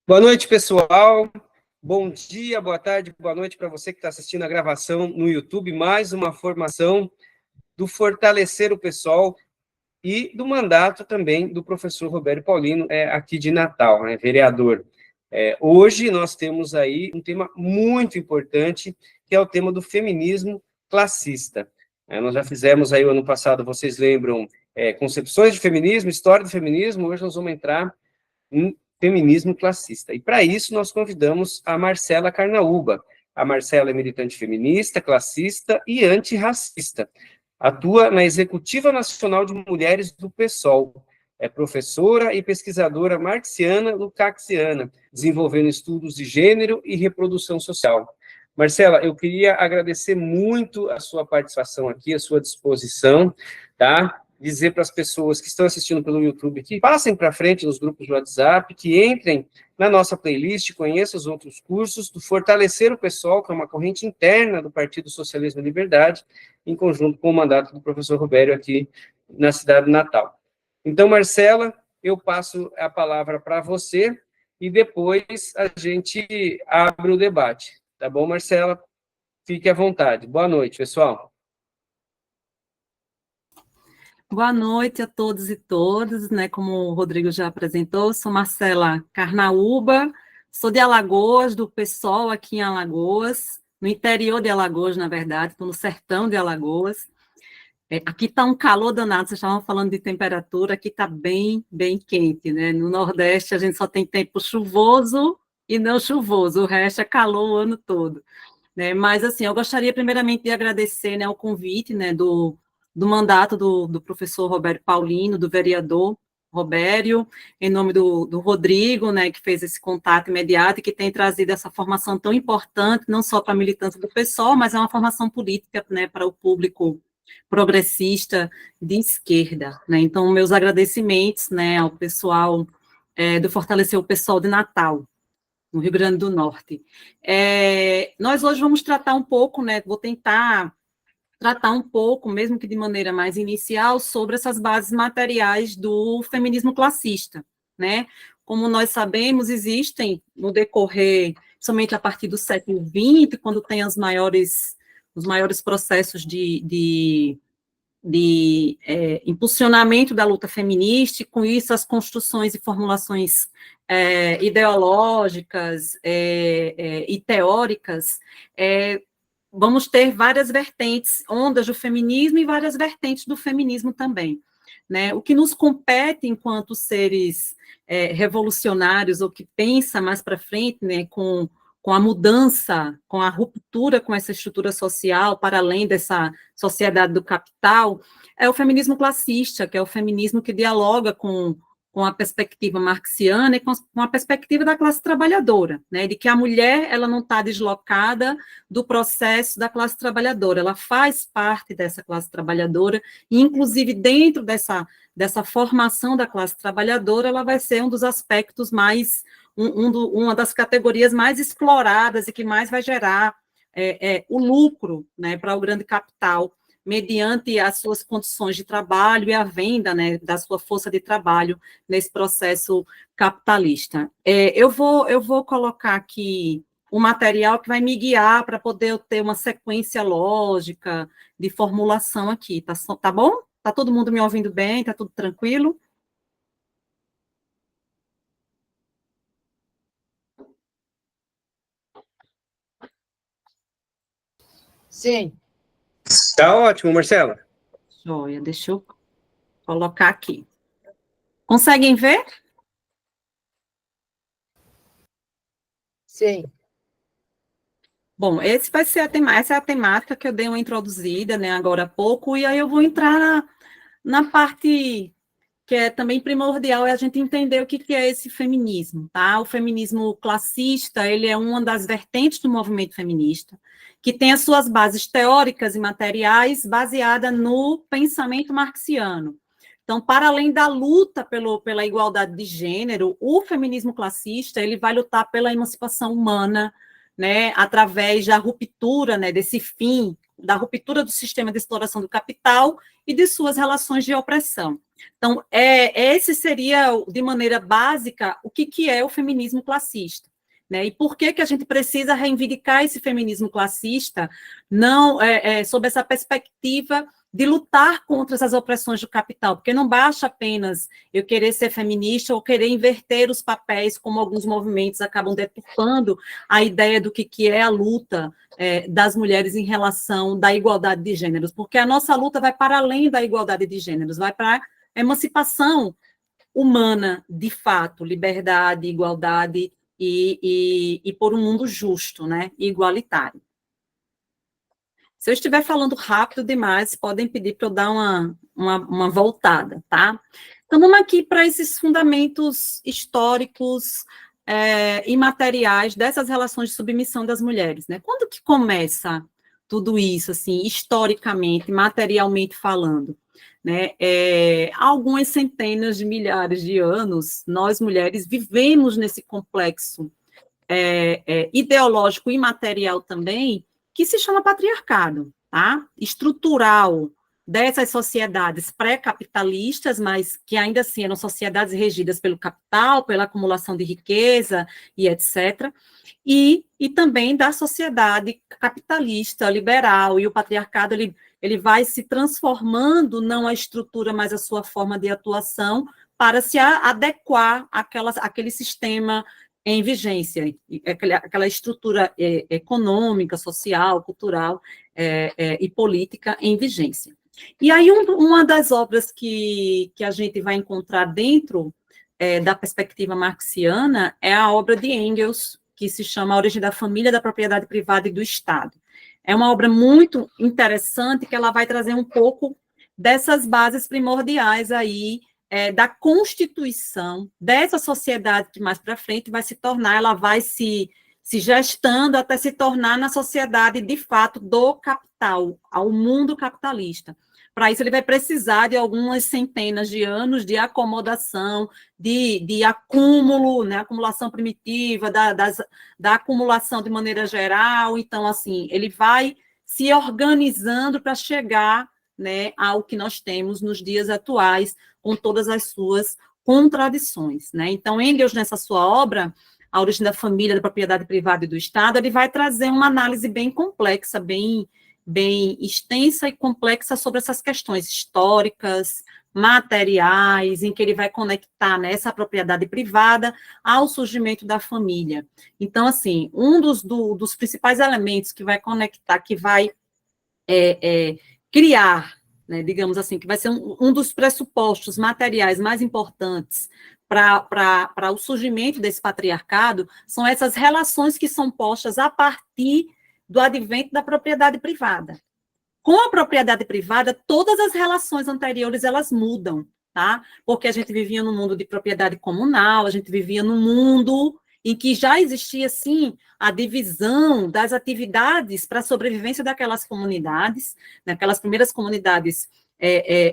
Boa noite, pessoal. Bom dia, boa tarde, boa noite para você que está assistindo a gravação no YouTube. Mais uma formação do Fortalecer o Pessoal e do mandato também do professor Roberto Paulino, aqui de Natal, vereador. Hoje nós temos aí um tema muito importante, que é o tema do feminismo classista. Nós já fizemos aí o ano passado, vocês lembram, concepções de feminismo, história do feminismo. Hoje nós vamos entrar em feminismo classista. E para isso nós convidamos a Marcela Carnaúba. A Marcela é militante feminista, classista e antirracista. Atua na Executiva Nacional de Mulheres do PSOL. É professora e pesquisadora marxiana-lukácsiana, desenvolvendo estudos de gênero e reprodução social. Marcela, eu queria agradecer muito a sua participação aqui, a sua disposição, tá? Dizer para as pessoas que estão assistindo pelo YouTube que passem para frente nos grupos de WhatsApp, que entrem na nossa playlist, conheçam os outros cursos do Fortalecer o Pessoal, que é uma corrente interna do Partido Socialismo e Liberdade, em conjunto com o mandato do professor Roberto aqui na cidade de Natal. Então, Marcela, eu passo a palavra para você e depois a gente abre o debate. Tá bom, Marcela? Fique à vontade. Boa noite, pessoal. Boa noite a todos e todas, Como o Rodrigo já apresentou, sou Marcela Carnaúba, sou de Alagoas, do PSOL aqui em Alagoas, no interior de Alagoas, na verdade, estou no sertão de Alagoas. Aqui está um calor danado, vocês estavam falando de temperatura, aqui está bem, bem quente, No Nordeste a gente só tem tempo chuvoso e não chuvoso, o resto é calor o ano todo. Mas, assim, eu gostaria primeiramente de agradecer o convite do mandato do professor Roberto Paulino, do vereador Robério, em nome do Rodrigo, que fez esse contato imediato e que tem trazido essa formação tão importante, não só para a militância do PSOL, mas é uma formação política para o público progressista de esquerda. Então, meus agradecimentos ao pessoal do Fortalecer o Pessoal de Natal, no Rio Grande do Norte. Nós hoje vamos tratar um pouco, vou tentar tratar um pouco, mesmo que de maneira mais inicial, sobre essas bases materiais do feminismo classista, Como nós sabemos, existem, no decorrer, somente a partir do século XX, quando tem os maiores processos de impulsionamento da luta feminista, e com isso as construções e formulações ideológicas e teóricas, vamos ter várias vertentes, ondas do feminismo e várias vertentes do feminismo também. O que nos compete enquanto seres revolucionários, ou que pensa mais para frente, com a mudança, com a ruptura com essa estrutura social, para além dessa sociedade do capital, é o feminismo classista, que é o feminismo que dialoga com a perspectiva marxiana e com a perspectiva da classe trabalhadora, de que a mulher ela não está deslocada do processo da classe trabalhadora, ela faz parte dessa classe trabalhadora, e inclusive dentro dessa formação da classe trabalhadora, ela vai ser um dos aspectos mais, uma das categorias mais exploradas e que mais vai gerar o lucro para o grande capital, mediante as suas condições de trabalho e a venda da sua força de trabalho nesse processo capitalista. Eu vou colocar aqui um material que vai me guiar para poder eu ter uma sequência lógica de formulação aqui, tá bom? Está todo mundo me ouvindo bem? Está tudo tranquilo? Sim. Está ótimo, Marcela. Joia, deixa eu colocar aqui. Conseguem ver? Sim. Bom, essa é a temática que eu dei uma introduzida, agora há pouco, e aí eu vou entrar na parte que é também primordial, é a gente entender o que é esse feminismo, tá? O feminismo classista, ele é uma das vertentes do movimento feminista, que tem as suas bases teóricas e materiais baseada no pensamento marxiano. Então, para além da luta pela igualdade de gênero, o feminismo classista, ele vai lutar pela emancipação humana, através da ruptura, desse fim da ruptura do sistema de exploração do capital e de suas relações de opressão. Então, esse seria, de maneira básica, o que é o feminismo classista. Né? E por que a gente precisa reivindicar esse feminismo classista, não sob essa perspectiva de lutar contra essas opressões do capital, porque não basta apenas eu querer ser feminista ou querer inverter os papéis, como alguns movimentos acabam deturpando a ideia do que é a luta das mulheres em relação da igualdade de gêneros, porque a nossa luta vai para além da igualdade de gêneros, vai para a emancipação humana, de fato, liberdade, igualdade e por um mundo justo, né, e igualitário. Se eu estiver falando rápido demais, podem pedir para eu dar uma voltada, tá? Então, vamos aqui para esses fundamentos históricos e materiais dessas relações de submissão das mulheres, né? Quando que começa tudo isso, assim, historicamente, materialmente falando? Né? Há algumas centenas de milhares de anos, nós, mulheres, vivemos nesse complexo ideológico e material também, que se chama patriarcado, tá? Estrutural dessas sociedades pré-capitalistas, mas que ainda assim eram sociedades regidas pelo capital, pela acumulação de riqueza e etc., e também da sociedade capitalista, liberal, e o patriarcado, ele vai se transformando, não a estrutura, mas a sua forma de atuação, para se adequar àquele sistema em vigência, aquela estrutura econômica, social, cultural e política em vigência. E aí, uma das obras que a gente vai encontrar dentro da perspectiva marxiana é a obra de Engels, que se chama A Origem da Família, da Propriedade Privada e do Estado. É uma obra muito interessante, que ela vai trazer um pouco dessas bases primordiais aí, da constituição dessa sociedade que mais para frente vai se tornar, ela vai se gestando até se tornar na sociedade, de fato, do capital, ao mundo capitalista. Para isso, ele vai precisar de algumas centenas de anos de acomodação, de acúmulo, né, acumulação primitiva, da acumulação de maneira geral. Então, assim, ele vai se organizando para chegar, né, ao que nós temos nos dias atuais, com todas as suas contradições. Né? Então, Engels, nessa sua obra, A Origem da Família, da Propriedade Privada e do Estado, ele vai trazer uma análise bem complexa, bem extensa e complexa sobre essas questões históricas, materiais, em que ele vai conectar nessa propriedade privada ao surgimento da família. Então, assim, um dos principais elementos que vai conectar, que vai criar, né, digamos assim, que vai ser um dos pressupostos materiais mais importantes para o surgimento desse patriarcado, são essas relações que são postas a partir do advento da propriedade privada. Com a propriedade privada, todas as relações anteriores, elas mudam, tá? Porque a gente vivia num mundo de propriedade comunal, a gente vivia num mundo em que já existia, sim, a divisão das atividades para a sobrevivência daquelas comunidades, naquelas primeiras comunidades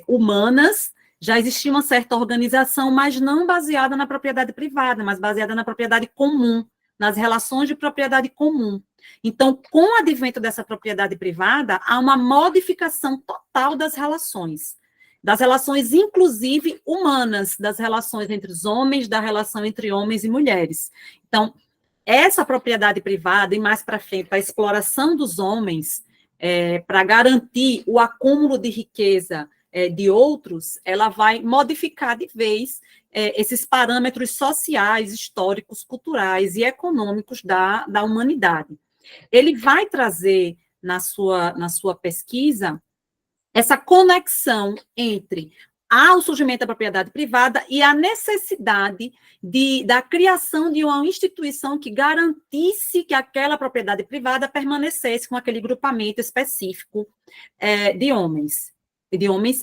humanas, já existia uma certa organização, mas não baseada na propriedade privada, mas baseada na propriedade comum, nas relações de propriedade comum. Então, com o advento dessa propriedade privada, há uma modificação total das relações inclusive humanas, das relações entre os homens, da relação entre homens e mulheres. Então, essa propriedade privada, e mais para frente, a exploração dos homens, para garantir o acúmulo de riqueza de outros, ela vai modificar de vez esses parâmetros sociais, históricos, culturais e econômicos da humanidade. Ele vai trazer na sua pesquisa essa conexão entre o surgimento da propriedade privada e a necessidade da criação de uma instituição que garantisse que aquela propriedade privada permanecesse com aquele grupamento específico de homens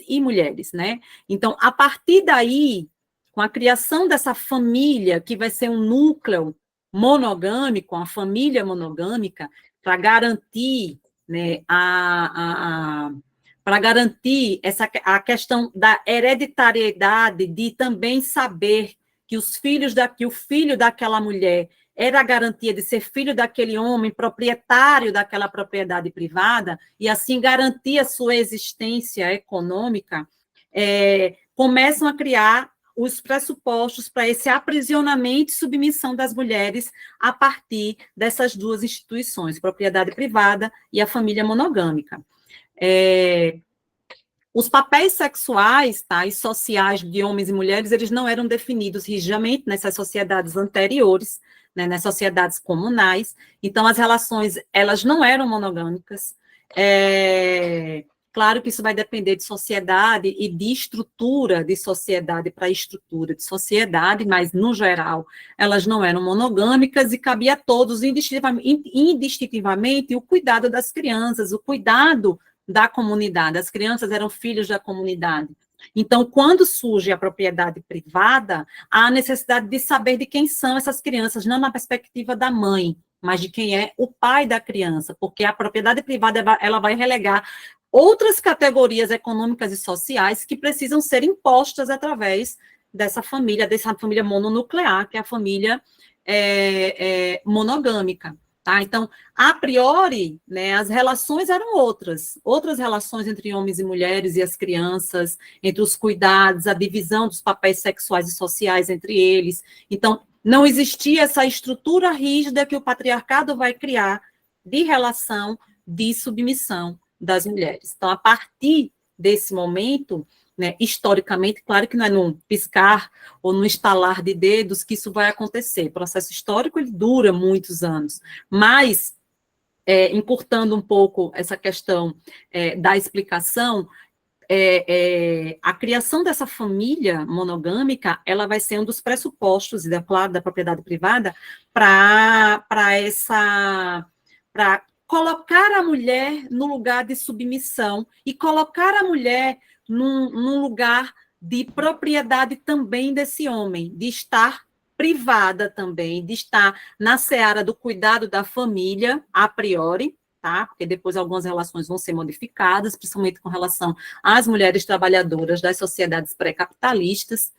e mulheres, né? Então, a partir daí, com a criação dessa família, que vai ser um núcleo monogâmico, uma família monogâmica, para garantir, né, para garantir a questão da hereditariedade, de também saber que o filho daquela mulher era a garantia de ser filho daquele homem, proprietário daquela propriedade privada, e assim garantir a sua existência econômica, começam a criar os pressupostos para esse aprisionamento e submissão das mulheres a partir dessas duas instituições, propriedade privada e a família monogâmica. Os papéis sexuais, tá, e sociais de homens e mulheres, eles não eram definidos rigidamente nessas sociedades anteriores, né, nas sociedades comunais, então as relações, elas não eram monogâmicas. Claro que isso vai depender de sociedade e de estrutura de sociedade para estrutura de sociedade, mas, no geral, elas não eram monogâmicas e cabia a todos, indistintivamente, o cuidado das crianças, o cuidado da comunidade. As crianças eram filhos da comunidade. Então, quando surge a propriedade privada, há a necessidade de saber de quem são essas crianças, não na perspectiva da mãe, mas de quem é o pai da criança, porque a propriedade privada ela vai relegar outras categorias econômicas e sociais que precisam ser impostas através dessa família mononuclear, que é a família monogâmica. Tá? Então, a priori, né, as relações eram outras relações entre homens e mulheres e as crianças, entre os cuidados, a divisão dos papéis sexuais e sociais entre eles. Então, não existia essa estrutura rígida que o patriarcado vai criar de relação de submissão das mulheres. Então, a partir desse momento, né, historicamente, claro que não é num piscar ou num estalar de dedos que isso vai acontecer. O processo histórico ele dura muitos anos, mas, encurtando um pouco essa questão da explicação, a criação dessa família monogâmica, ela vai ser um dos pressupostos, e claro, da propriedade privada, para colocar a mulher no lugar de submissão e colocar a mulher num lugar de propriedade também desse homem, de estar privada também, de estar na seara do cuidado da família, a priori, tá? Porque depois algumas relações vão ser modificadas, principalmente com relação às mulheres trabalhadoras das sociedades pré-capitalistas,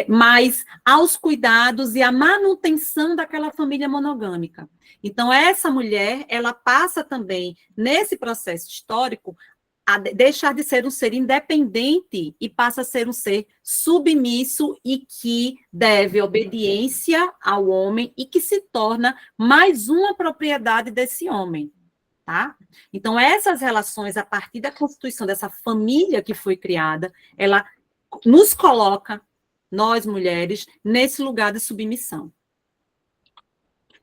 mas aos cuidados e à manutenção daquela família monogâmica. Então, essa mulher, ela passa também, nesse processo histórico, a deixar de ser um ser independente e passa a ser um ser submisso e que deve obediência ao homem e que se torna mais uma propriedade desse homem, tá? Então, essas relações, a partir da constituição dessa família que foi criada, ela nos coloca, nós mulheres, nesse lugar de submissão.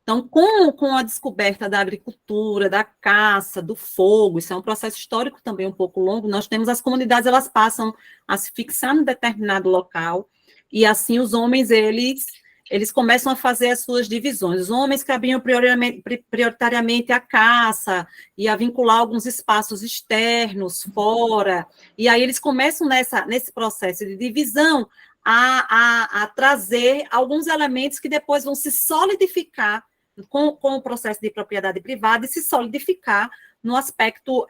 Então, com a descoberta da agricultura, da caça, do fogo, isso é um processo histórico também um pouco longo, nós temos as comunidades, elas passam a se fixar em determinado local, e assim os homens, eles começam a fazer as suas divisões. Os homens cabiam prioritariamente à caça, e a vincular alguns espaços externos, fora, e aí eles começam nesse processo de divisão a trazer alguns elementos que depois vão se solidificar com o processo de propriedade privada e se solidificar no aspecto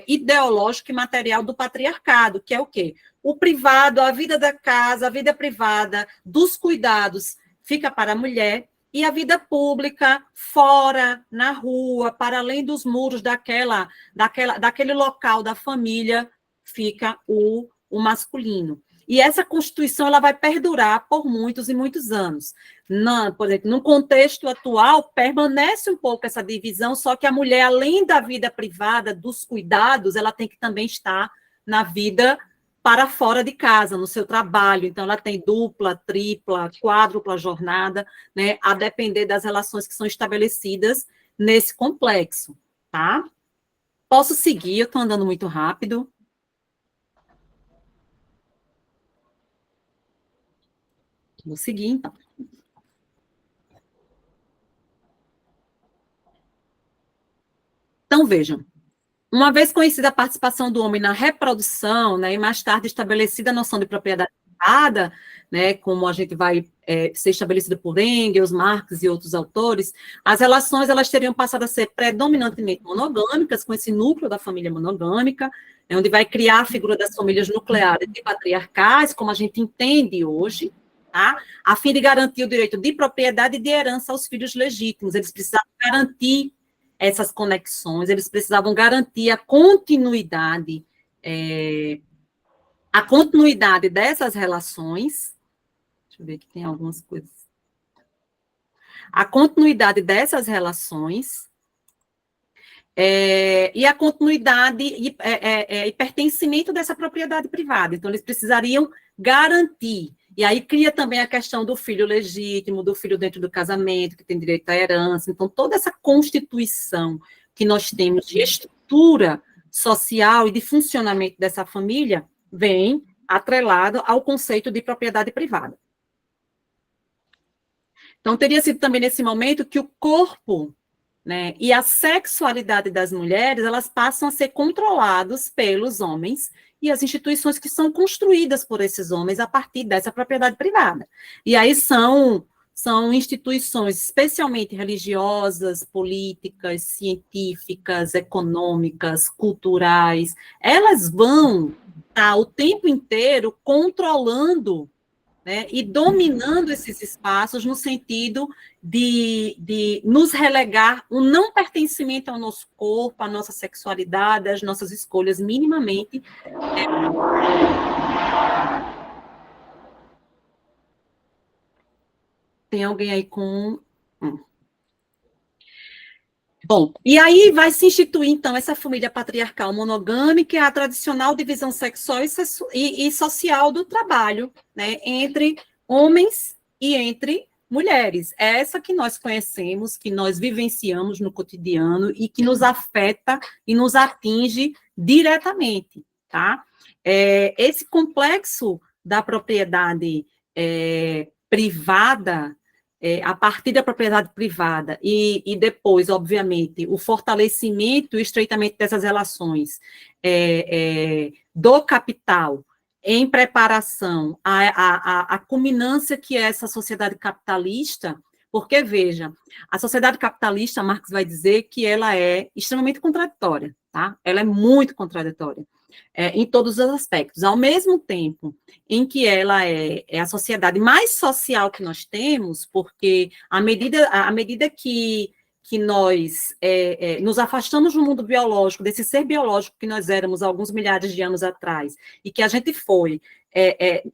ideológico e material do patriarcado, que é o quê? O privado, a vida da casa, a vida privada, dos cuidados, fica para a mulher, e a vida pública, fora, na rua, para além dos muros daquele local da família, fica o masculino. E essa Constituição ela vai perdurar por muitos e muitos anos. Por exemplo, no contexto atual, permanece um pouco essa divisão, só que a mulher, além da vida privada, dos cuidados, ela tem que também estar na vida para fora de casa, no seu trabalho. Então, ela tem dupla, tripla, quádrupla jornada, né, a depender das relações que são estabelecidas nesse complexo, tá? Posso seguir? Eu estou andando muito rápido. Vou seguir, então. Então, vejam. Uma vez conhecida a participação do homem na reprodução, né, e mais tarde estabelecida a noção de propriedade privada, né, como a gente vai ser estabelecida por Engels, Marx e outros autores, as relações elas teriam passado a ser predominantemente monogâmicas, com esse núcleo da família monogâmica, onde vai criar a figura das famílias nucleares e patriarcais, como a gente entende hoje, tá? A fim de garantir o direito de propriedade e de herança aos filhos legítimos. Eles precisavam garantir essas conexões, eles precisavam garantir a continuidade dessas relações. Deixa eu ver que tem algumas coisas. A continuidade dessas relações e a continuidade e pertencimento dessa propriedade privada. Então, eles precisariam garantir. E aí cria também a questão do filho legítimo, do filho dentro do casamento, que tem direito à herança. Então, toda essa constituição que nós temos de estrutura social e de funcionamento dessa família vem atrelado ao conceito de propriedade privada. Então, teria sido também nesse momento que o corpo, né, e a sexualidade das mulheres, elas passam a ser controlados pelos homens e as instituições que são construídas por esses homens a partir dessa propriedade privada. E aí são instituições especialmente religiosas, políticas, científicas, econômicas, culturais. Elas vão estar o tempo inteiro controlando, né, e dominando esses espaços no sentido de nos relegar o não pertencimento ao nosso corpo, à nossa sexualidade, às nossas escolhas, minimamente. Tem alguém aí com... Bom, e aí vai se instituir, então, essa família patriarcal monogâmica, a tradicional divisão sexual e social do trabalho, né, entre homens e entre mulheres. É essa que nós conhecemos, que nós vivenciamos no cotidiano e que nos afeta e nos atinge diretamente, tá? Esse complexo da propriedade privada, a partir da propriedade privada e depois, obviamente, o fortalecimento e o estreitamento dessas relações do capital em preparação à culminância que é essa sociedade capitalista, porque, veja, a sociedade capitalista, Marx vai dizer que ela é extremamente contraditória, tá? Ela é muito contraditória. Em todos os aspectos. Ao mesmo tempo em que ela é a sociedade mais social que nós temos, porque à medida que nós nos afastamos do mundo biológico, desse ser biológico que nós éramos há alguns milhares de anos atrás, e que a gente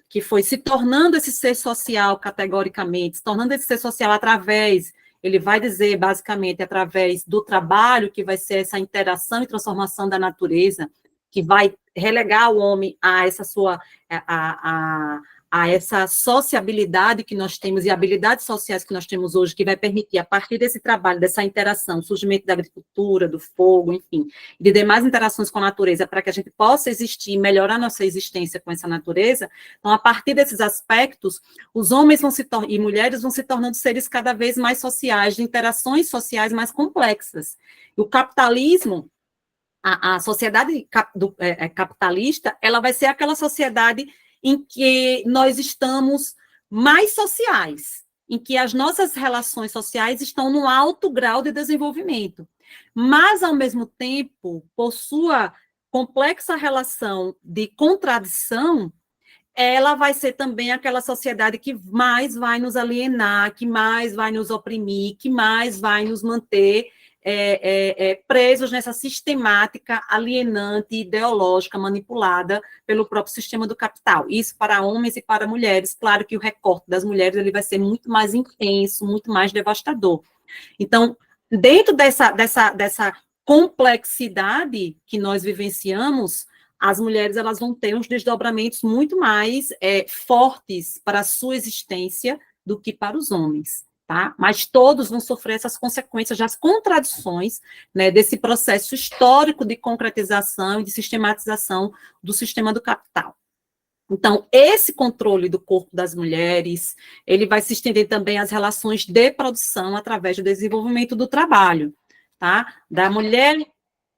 que foi se tornando esse ser social categoricamente, se tornando esse ser social através, ele vai dizer basicamente através do trabalho, que vai ser essa interação e transformação da natureza, que vai relegar o homem a essa essa sociabilidade que nós temos e habilidades sociais que nós temos hoje, que vai permitir, a partir desse trabalho, dessa interação, o surgimento da agricultura, do fogo, enfim, de demais interações com a natureza, para que a gente possa existir e melhorar nossa existência com essa natureza. Então, a partir desses aspectos, os homens e mulheres vão se tornando seres cada vez mais sociais, de interações sociais mais complexas. E o capitalismo, a sociedade capitalista, ela vai ser aquela sociedade em que nós estamos mais sociais, em que as nossas relações sociais estão num alto grau de desenvolvimento, mas, ao mesmo tempo, por sua complexa relação de contradição, ela vai ser também aquela sociedade que mais vai nos alienar, que mais vai nos oprimir, que mais vai nos manter presos nessa sistemática alienante, ideológica, manipulada pelo próprio sistema do capital. Isso para homens e para mulheres. Claro que o recorte das mulheres ele vai ser muito mais intenso, muito mais devastador. Então, dentro dessa complexidade que nós vivenciamos, as mulheres elas vão ter uns desdobramentos muito mais fortes para a sua existência do que para os homens. Tá? Mas todos vão sofrer essas consequências das contradições, né, desse processo histórico de concretização e de sistematização do sistema do capital. Então, esse controle do corpo das mulheres, ele vai se estender também às relações de produção através do desenvolvimento do trabalho, tá? Da mulher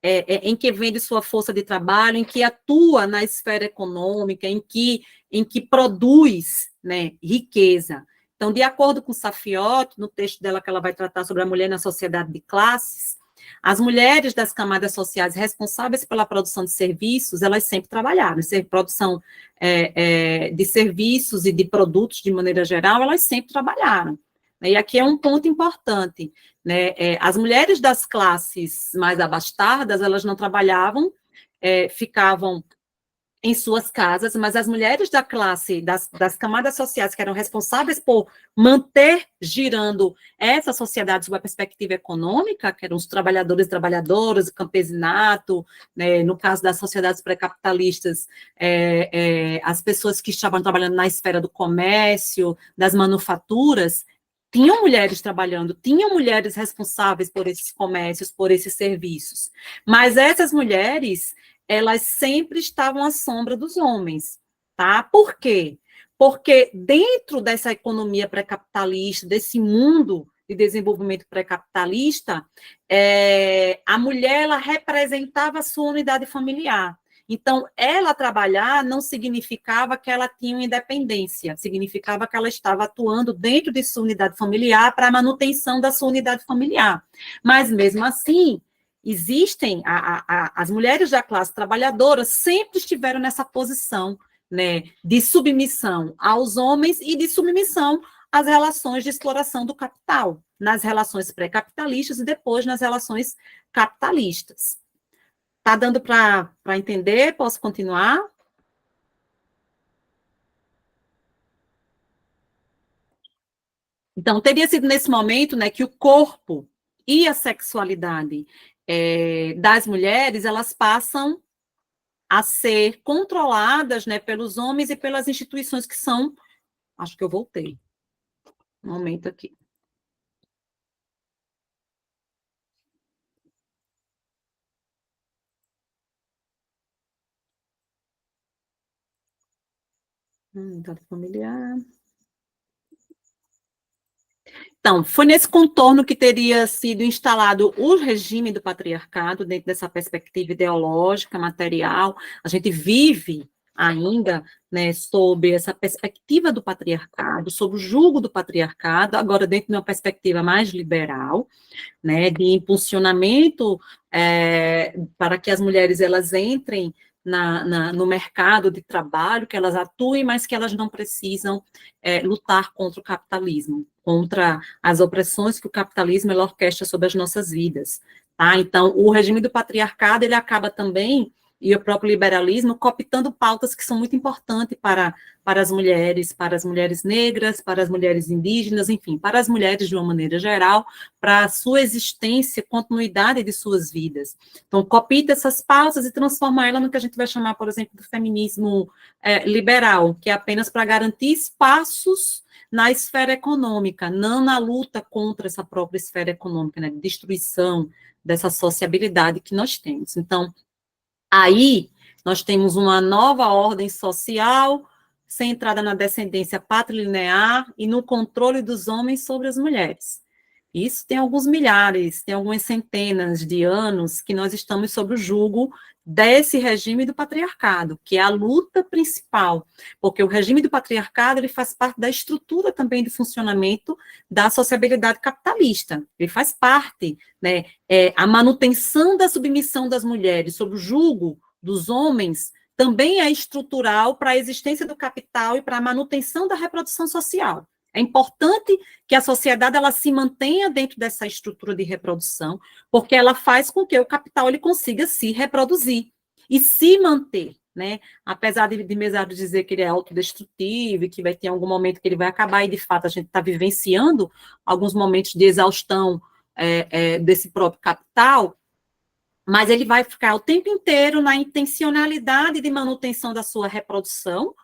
em que vende sua força de trabalho, em que atua na esfera econômica, em que produz, né, riqueza. Então, de acordo com Safiot, no texto dela que ela vai tratar sobre a mulher na sociedade de classes, As mulheres das camadas sociais responsáveis pela produção de serviços, elas sempre trabalharam, produção de serviços e de produtos de maneira geral, elas sempre trabalharam. E aqui é um ponto importante, né? As mulheres das classes mais abastadas, elas não trabalhavam, ficavam em suas casas, mas as mulheres da classe, das camadas sociais que eram responsáveis por manter girando essa sociedade sob a perspectiva econômica, que eram os trabalhadores e trabalhadoras, o campesinato, né, no caso das sociedades pré-capitalistas, as pessoas que estavam trabalhando na esfera do comércio, das manufaturas, tinham mulheres trabalhando, tinham mulheres responsáveis por esses comércios, por esses serviços, mas essas mulheres elas sempre estavam à sombra dos homens, tá? Por quê? Porque dentro dessa economia pré-capitalista, desse mundo de desenvolvimento pré-capitalista, a mulher, ela representava a sua unidade familiar. Então, ela trabalhar não significava que ela tinha uma independência, significava que ela estava atuando dentro de sua unidade familiar para a manutenção da sua unidade familiar. Mas, mesmo assim, existem, as mulheres da classe trabalhadora sempre estiveram nessa posição, né, de submissão aos homens e de submissão às relações de exploração do capital, nas relações pré-capitalistas e depois nas relações capitalistas. Está dando para entender? Posso continuar? Então, teria sido nesse momento, né, que o corpo e a sexualidade das mulheres, elas passam a ser controladas, né, pelos homens e pelas instituições que são... Acho que eu voltei. Um momento aqui. Dado familiar. Então, foi nesse contorno que teria sido instalado o regime do patriarcado, dentro dessa perspectiva ideológica, material. A gente vive ainda, né, sob essa perspectiva do patriarcado, sob o jugo do patriarcado, agora dentro de uma perspectiva mais liberal, né, de impulsionamento para que as mulheres elas entrem no mercado de trabalho, que elas atuem, mas que elas não precisam lutar contra o capitalismo, contra as opressões que o capitalismo ele orquestra sobre as nossas vidas. Tá? Então, o regime do patriarcado, ele acaba também, e o próprio liberalismo, cooptando pautas que são muito importantes para as mulheres negras, para as mulheres indígenas, enfim, para as mulheres de uma maneira geral, para a sua existência, continuidade de suas vidas. Então, copia essas pautas e transforma ela no que a gente vai chamar, por exemplo, do feminismo liberal, que é apenas para garantir espaços na esfera econômica, não na luta contra essa própria esfera econômica, né, de destruição dessa sociabilidade que nós temos. Então, aí, nós temos uma nova ordem social centrada na descendência patrilinear e no controle dos homens sobre as mulheres. Isso tem alguns milhares, tem algumas centenas de anos que nós estamos sob o jugo desse regime do patriarcado, que é a luta principal, porque o regime do patriarcado ele faz parte da estrutura também de funcionamento da sociabilidade capitalista, ele faz parte, né, a manutenção da submissão das mulheres sob o jugo dos homens também é estrutural para a existência do capital e para a manutenção da reprodução social. É importante que a sociedade ela se mantenha dentro dessa estrutura de reprodução, porque ela faz com que o capital ele consiga se reproduzir e se manter, né? Apesar de Mezzaro dizer que ele é autodestrutivo e que vai ter algum momento que ele vai acabar, e de fato a gente está vivenciando alguns momentos de exaustão desse próprio capital, mas ele vai ficar o tempo inteiro na intencionalidade de manutenção da sua reprodução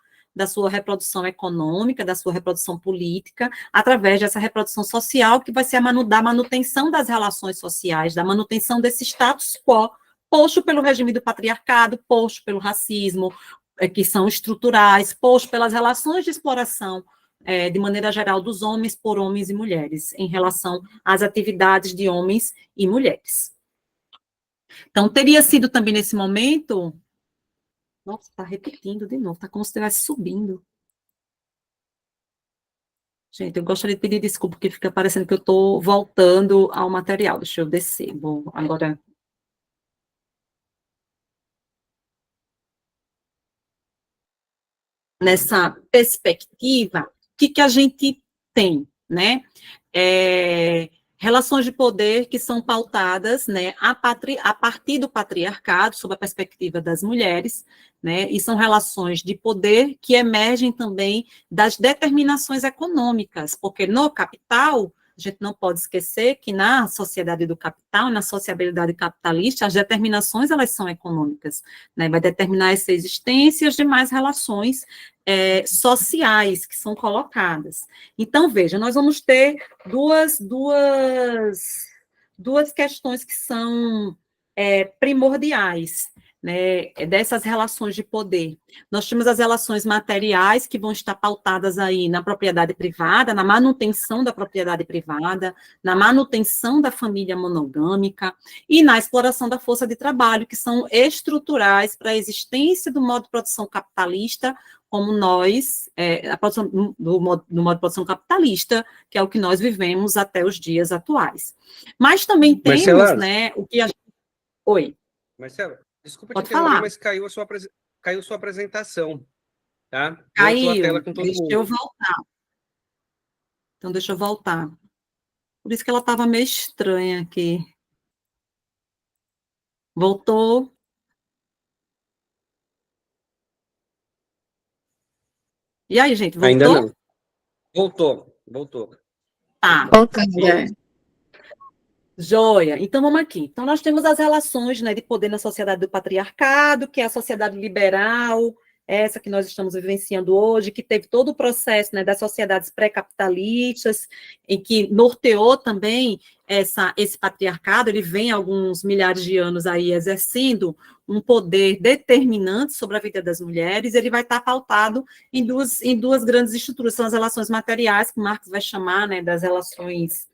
econômica, da sua reprodução política, através dessa reprodução social, que vai ser da manutenção das relações sociais, da manutenção desse status quo, posto pelo regime do patriarcado, posto pelo racismo, que são estruturais, posto pelas relações de exploração, de maneira geral, dos homens por homens e mulheres, em relação às atividades de homens e mulheres. Então, teria sido também nesse momento... Nossa, está repetindo de novo, está como se estivesse subindo. Gente, eu gostaria de pedir desculpa, porque fica parecendo que eu estou voltando ao material. Deixa eu descer. Vou agora. Nessa perspectiva, o que a gente tem, né? Relações de poder que são pautadas, né, a partir do patriarcado, sob a perspectiva das mulheres, né, e são relações de poder que emergem também das determinações econômicas, porque no capital, a gente não pode esquecer que na sociedade do capital, na sociabilidade capitalista, as determinações, elas são econômicas, né, vai determinar essa existência e as demais relações sociais que são colocadas. Então, veja, nós vamos ter duas questões que são primordiais, né, dessas relações de poder. Nós temos as relações materiais, que vão estar pautadas aí na propriedade privada, na manutenção da propriedade privada, na manutenção da família monogâmica e na exploração da força de trabalho, que são estruturais para a existência do modo de produção capitalista, como nós, a produção, do modo de produção capitalista, que é o que nós vivemos até os dias atuais. Mas também temos, Marcela, né, o que a gente... Oi. Marcela, desculpa Pode te interromper, falar. mas caiu sua apresentação, tá? Voltou a Caiu, tela com todo deixa mundo. eu voltar. Então, deixa eu voltar. Por isso que ela estava meio estranha aqui. Voltou. E aí, gente, voltou? Ainda não. Voltou. Tá. Voltando. Joia. Então, vamos aqui. Então, nós temos as relações, né, de poder na sociedade do patriarcado, que é a sociedade liberal, essa que nós estamos vivenciando hoje, que teve todo o processo, né, das sociedades pré-capitalistas, em que norteou também esse patriarcado. Ele vem há alguns milhares de anos aí exercendo um poder determinante sobre a vida das mulheres. Ele vai estar pautado em duas grandes estruturas, são as relações materiais, que Marx vai chamar, né, das relações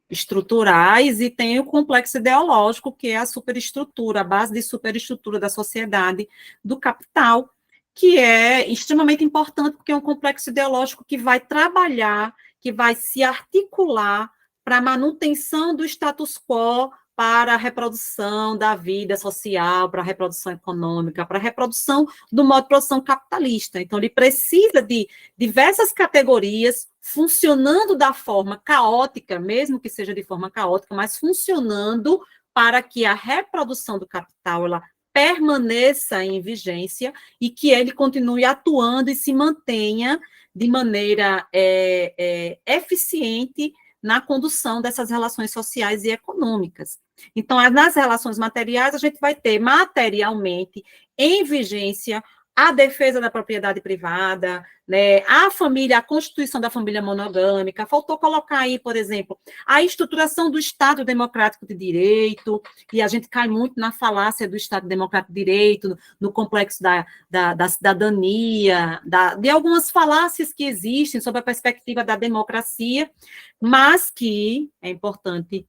estruturais, e tem o complexo ideológico, que é a superestrutura, a base de superestrutura da sociedade do capital, que é extremamente importante, porque é um complexo ideológico que vai trabalhar, que vai se articular para a manutenção do status quo, para a reprodução da vida social, para a reprodução econômica, para a reprodução do modo de produção capitalista. Então, ele precisa de diversas categorias funcionando da forma caótica, mesmo que seja de forma caótica, mas funcionando para que a reprodução do capital ela permaneça em vigência e que ele continue atuando e se mantenha de maneira eficiente na condução dessas relações sociais e econômicas. Então, nas relações materiais, a gente vai ter materialmente em vigência a defesa da propriedade privada, né, a constituição da família monogâmica. Faltou colocar aí, por exemplo, a estruturação do Estado Democrático de Direito, e a gente cai muito na falácia do Estado Democrático de Direito, no complexo da cidadania, de algumas falácias que existem sobre a perspectiva da democracia, mas que é importante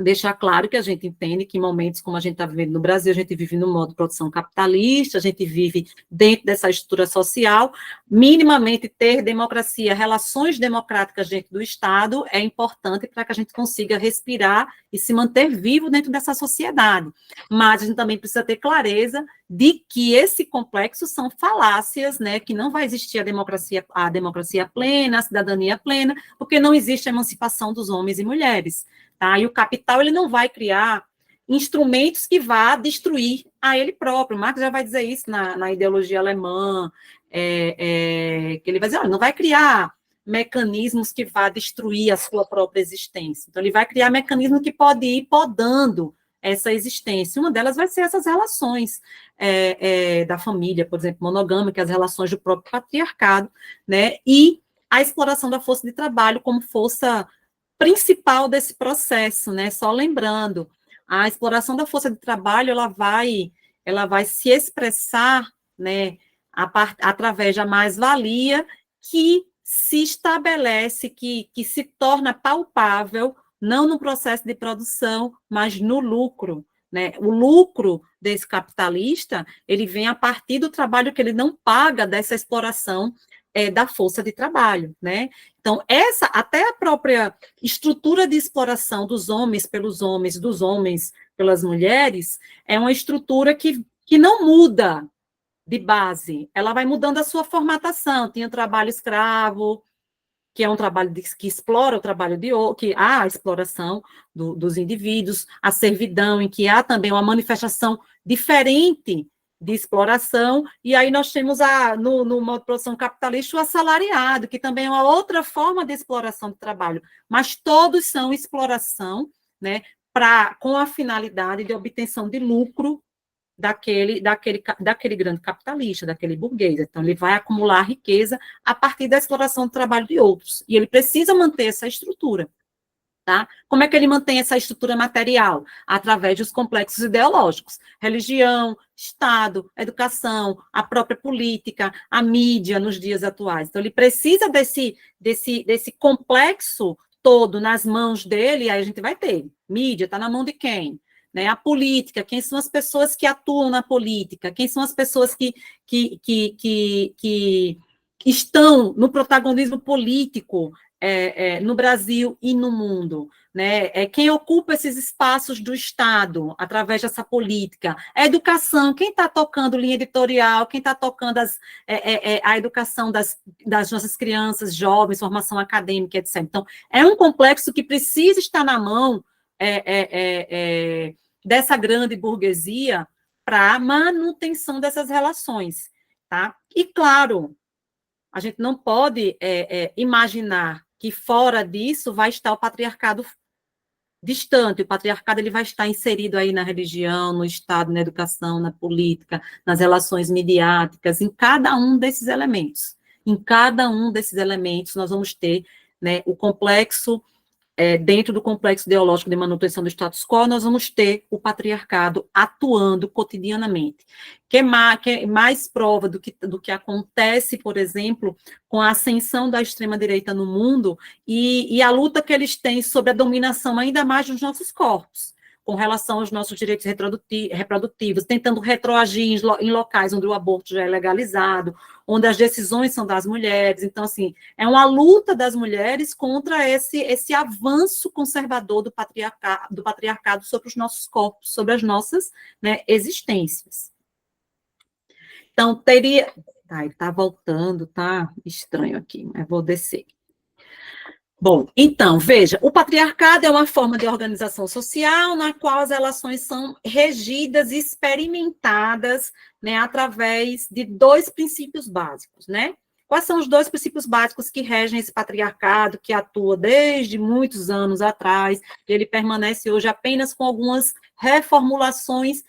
deixar claro que a gente entende que em momentos como a gente está vivendo no Brasil, a gente vive no modo de produção capitalista, a gente vive dentro dessa estrutura social, minimamente ter democracia, relações democráticas dentro do Estado é importante para que a gente consiga respirar e se manter vivo dentro dessa sociedade. Mas a gente também precisa ter clareza de que esse complexo são falácias, né, que não vai existir a democracia plena, a cidadania plena, porque não existe a emancipação dos homens e mulheres. Tá? E o capital ele não vai criar instrumentos que vá destruir a ele próprio. Marx já vai dizer isso na ideologia alemã, que ele vai dizer, olha, não vai criar mecanismos que vá destruir a sua própria existência. Então, ele vai criar mecanismos que podem ir podando essa existência. Uma delas vai ser essas relações da família, por exemplo, monogâmica, as relações do próprio patriarcado, né? E a exploração da força de trabalho como força principal desse processo, né? Só lembrando, a exploração da força de trabalho, ela vai se expressar, né, através da mais-valia que se estabelece, que se torna palpável, não no processo de produção, mas no lucro, né? O lucro desse capitalista, ele vem a partir do trabalho que ele não paga dessa exploração da força de trabalho, né? Então, até a própria estrutura de exploração dos homens pelos homens, dos homens pelas mulheres, é uma estrutura que não muda de base, ela vai mudando a sua formatação. Tem o trabalho escravo, que é um trabalho que explora o trabalho que há a exploração dos indivíduos, a servidão, em que há também uma manifestação diferente de exploração, e aí nós temos no modo de produção capitalista o assalariado, que também é uma outra forma de exploração de trabalho, mas todos são exploração, né, com a finalidade de obtenção de lucro daquele grande capitalista, daquele burguês. Então, ele vai acumular riqueza a partir da exploração do trabalho de outros, e ele precisa manter essa estrutura. Tá? Como é que ele mantém essa estrutura material? Através dos complexos ideológicos. Religião, Estado, educação, a própria política, a mídia nos dias atuais. Então, ele precisa desse complexo todo nas mãos dele, e aí a gente vai ter. Mídia está na mão de quem? Né, a política, quem são as pessoas que atuam na política, quem são as pessoas que estão no protagonismo político no Brasil e no mundo, né? Quem ocupa esses espaços do Estado através dessa política? A educação, quem está tocando linha editorial, quem está tocando a educação das nossas crianças, jovens, formação acadêmica, etc. Então, é um complexo que precisa estar na mão dessa grande burguesia para a manutenção dessas relações, tá? E, claro, a gente não pode imaginar que fora disso vai estar o patriarcado distante. O patriarcado ele vai estar inserido aí na religião, no Estado, na educação, na política, nas relações midiáticas, em cada um desses elementos. Em cada um desses elementos nós vamos ter, né, o complexo dentro do complexo ideológico de manutenção do status quo, nós vamos ter o patriarcado atuando cotidianamente. Que é mais prova do que acontece, por exemplo, com a ascensão da extrema-direita no mundo e a luta que eles têm sobre a dominação ainda mais dos nossos corpos, com relação aos nossos direitos reprodutivos, tentando retroagir em locais onde o aborto já é legalizado, onde as decisões são das mulheres. Então, assim, é uma luta das mulheres contra esse avanço conservador do patriarcado sobre os nossos corpos, sobre as nossas, né, existências. Então, teria... Ele está voltando, tá estranho aqui, mas vou descer. Bom, então, veja, o patriarcado é uma forma de organização social na qual as relações são regidas e experimentadas, né, através de dois princípios básicos, né? Quais são os dois princípios básicos que regem esse patriarcado, que atua desde muitos anos atrás, e ele permanece hoje apenas com algumas reformulações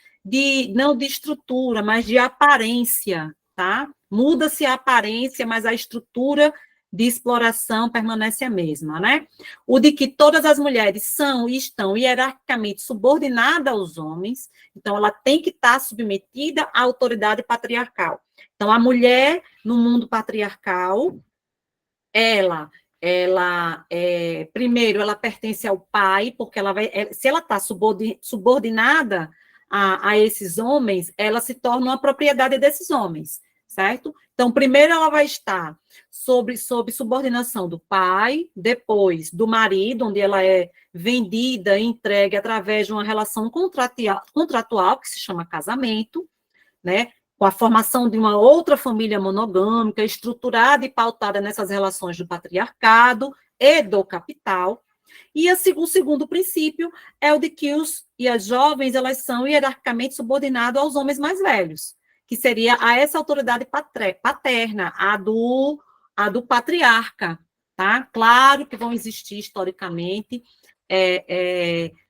não de estrutura, mas de aparência, tá? Muda-se a aparência, mas a estrutura de exploração permanece a mesma, né? O de que todas as mulheres são e estão hierarquicamente subordinadas aos homens, então ela tem que estar submetida à autoridade patriarcal. Então, a mulher, no mundo patriarcal, primeiro, ela pertence ao pai, porque se ela está subordinada a esses homens, ela se torna uma propriedade desses homens, certo? Então, primeiro ela vai estar sob subordinação do pai, depois do marido, onde ela é vendida e entregue através de uma relação contratual, que se chama casamento, né? Com a formação de uma outra família monogâmica, estruturada e pautada nessas relações do patriarcado e do capital. E o segundo princípio é o de que as jovens elas são hierarquicamente subordinadas aos homens mais velhos, que seria essa autoridade paterna, a do patriarca, tá? Claro que vão existir historicamente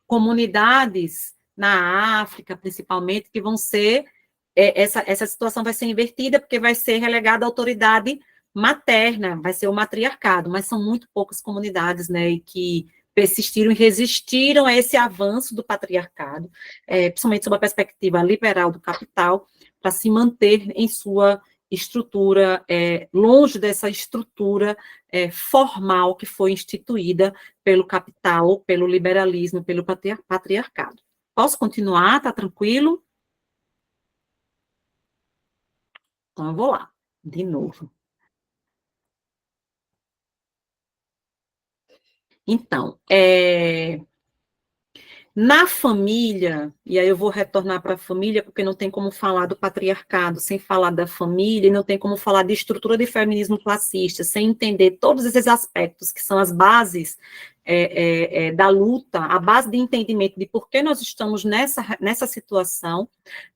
comunidades na África, principalmente, que vão ser essa situação vai ser invertida porque vai ser relegada à autoridade materna, vai ser o matriarcado, mas são muito poucas comunidades, né, que persistiram e resistiram a esse avanço do patriarcado, principalmente sob a perspectiva liberal do capital, para se manter em sua estrutura, longe dessa estrutura formal que foi instituída pelo capital, pelo liberalismo, pelo patriarcado. Posso continuar? Está tranquilo? Então, eu vou lá, de novo. Então, na família, e aí eu vou retornar para a família, porque não tem como falar do patriarcado sem falar da família, e não tem como falar de estrutura de feminismo classista, sem entender todos esses aspectos que são as bases da luta, a base de entendimento de por que nós estamos nessa situação,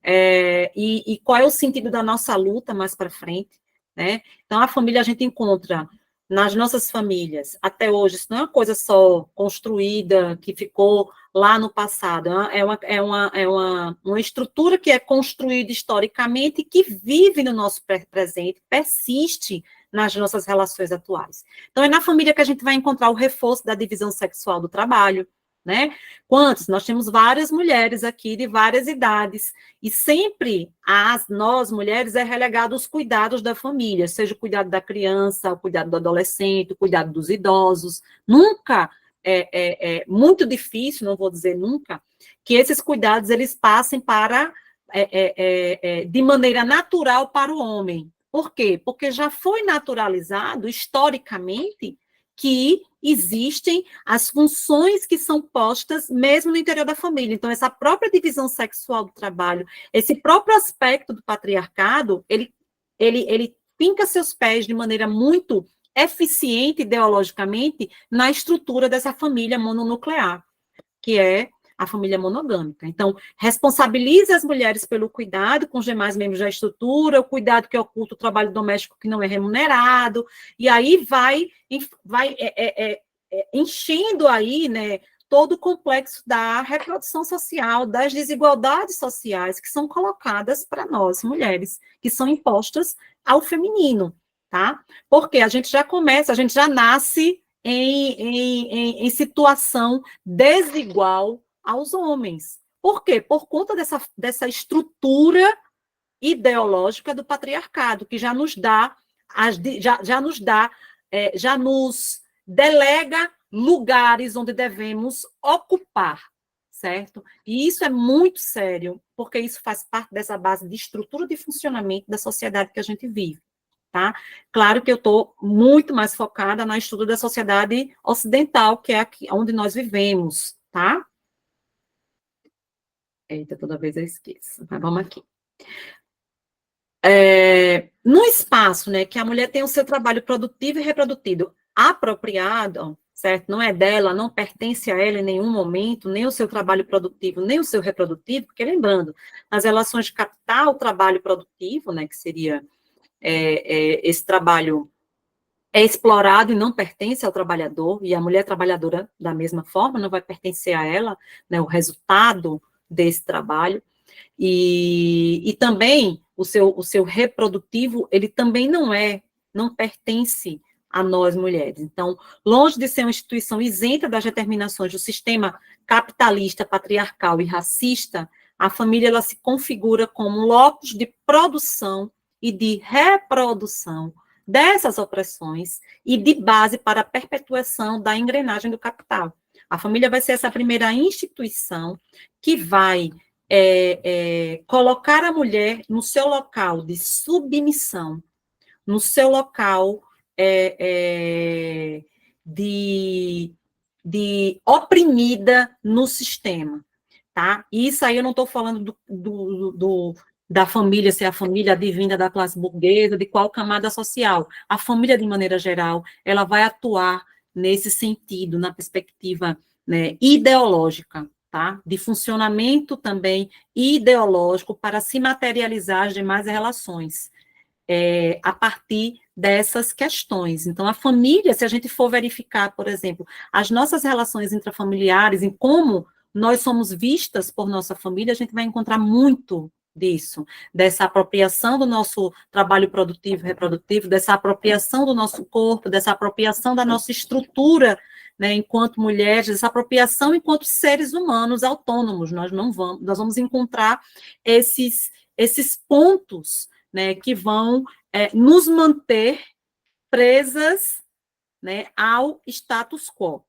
e qual é o sentido da nossa luta mais para frente, né? Então, a família a gente encontra nas nossas famílias, até hoje, isso não é uma coisa só construída, que ficou lá no passado, uma estrutura que é construída historicamente e que vive no nosso presente, persiste nas nossas relações atuais. Então, é na família que a gente vai encontrar o reforço da divisão sexual do trabalho, né? Quantos? Nós temos várias mulheres aqui de várias idades, e sempre nós, mulheres, é relegado os cuidados da família, seja o cuidado da criança, o cuidado do adolescente, o cuidado dos idosos. Nunca, muito difícil, não vou dizer nunca, que esses cuidados eles passem de maneira natural para o homem. Por quê? Porque já foi naturalizado, historicamente, que existem as funções que são postas mesmo no interior da família. Então, essa própria divisão sexual do trabalho, esse próprio aspecto do patriarcado, ele finca seus pés de maneira muito eficiente ideologicamente na estrutura dessa família mononuclear, que é a família monogâmica. Então, responsabiliza as mulheres pelo cuidado com os demais membros da estrutura, o cuidado que oculta o trabalho doméstico que não é remunerado, e aí vai enchendo aí, né, todo o complexo da reprodução social, das desigualdades sociais que são colocadas para nós, mulheres, que são impostas ao feminino, tá? Porque a gente já nasce em situação desigual aos homens. Por quê? Por conta dessa estrutura ideológica do patriarcado, que já nos delega lugares onde devemos ocupar, certo? E isso é muito sério, porque isso faz parte dessa base de estrutura de funcionamento da sociedade que a gente vive, tá? Claro que eu estou muito mais focada na estrutura da sociedade ocidental, que é aqui onde nós vivemos, tá? Eita, toda vez eu esqueço. Mas vamos aqui. No espaço, né, que a mulher tem o seu trabalho produtivo e reprodutivo apropriado, certo? Não é dela, não pertence a ela em nenhum momento, nem o seu trabalho produtivo, nem o seu reprodutivo, porque lembrando, nas relações de capital, o trabalho produtivo, né, que seria esse trabalho é explorado e não pertence ao trabalhador, e a mulher trabalhadora, da mesma forma, não vai pertencer a ela, né, o resultado desse trabalho, e também o seu reprodutivo, ele também não pertence a nós, mulheres. Então, longe de ser uma instituição isenta das determinações do sistema capitalista, patriarcal e racista, a família ela se configura como um locus de produção e de reprodução dessas opressões e de base para a perpetuação da engrenagem do capital. A família vai ser essa primeira instituição que vai colocar a mulher no seu local de submissão, no seu local de oprimida no sistema, tá? E isso aí eu não estou falando da família, se é a família advinda da classe burguesa, de qual camada social. A família, de maneira geral, ela vai atuar nesse sentido, na perspectiva, né, ideológica, tá? De funcionamento também ideológico para se materializar as demais relações, a partir dessas questões. Então, a família, se a gente for verificar, por exemplo, as nossas relações intrafamiliares, em como nós somos vistas por nossa família, a gente vai encontrar muito disso, dessa apropriação do nosso trabalho produtivo e reprodutivo, dessa apropriação do nosso corpo, dessa apropriação da nossa estrutura, né, enquanto mulheres, essa apropriação enquanto seres humanos autônomos. Nós vamos encontrar esses pontos, né, que vão nos manter presas, né, ao status quo.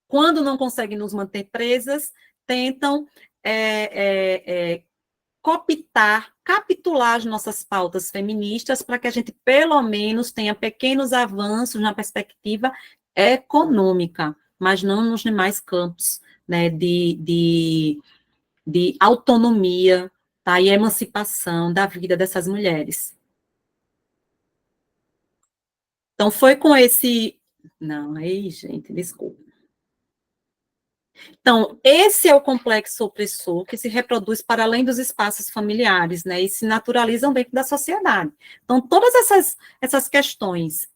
Quando não conseguem nos manter presas, tentam capitular as nossas pautas feministas para que a gente, pelo menos, tenha pequenos avanços na perspectiva econômica, mas não nos demais campos, né, de autonomia, tá, e emancipação da vida dessas mulheres. Então, foi com esse... Não, aí, gente, desculpa. Então, esse é o complexo opressor que se reproduz para além dos espaços familiares, né, e se naturalizam dentro da sociedade. Então, todas essas questões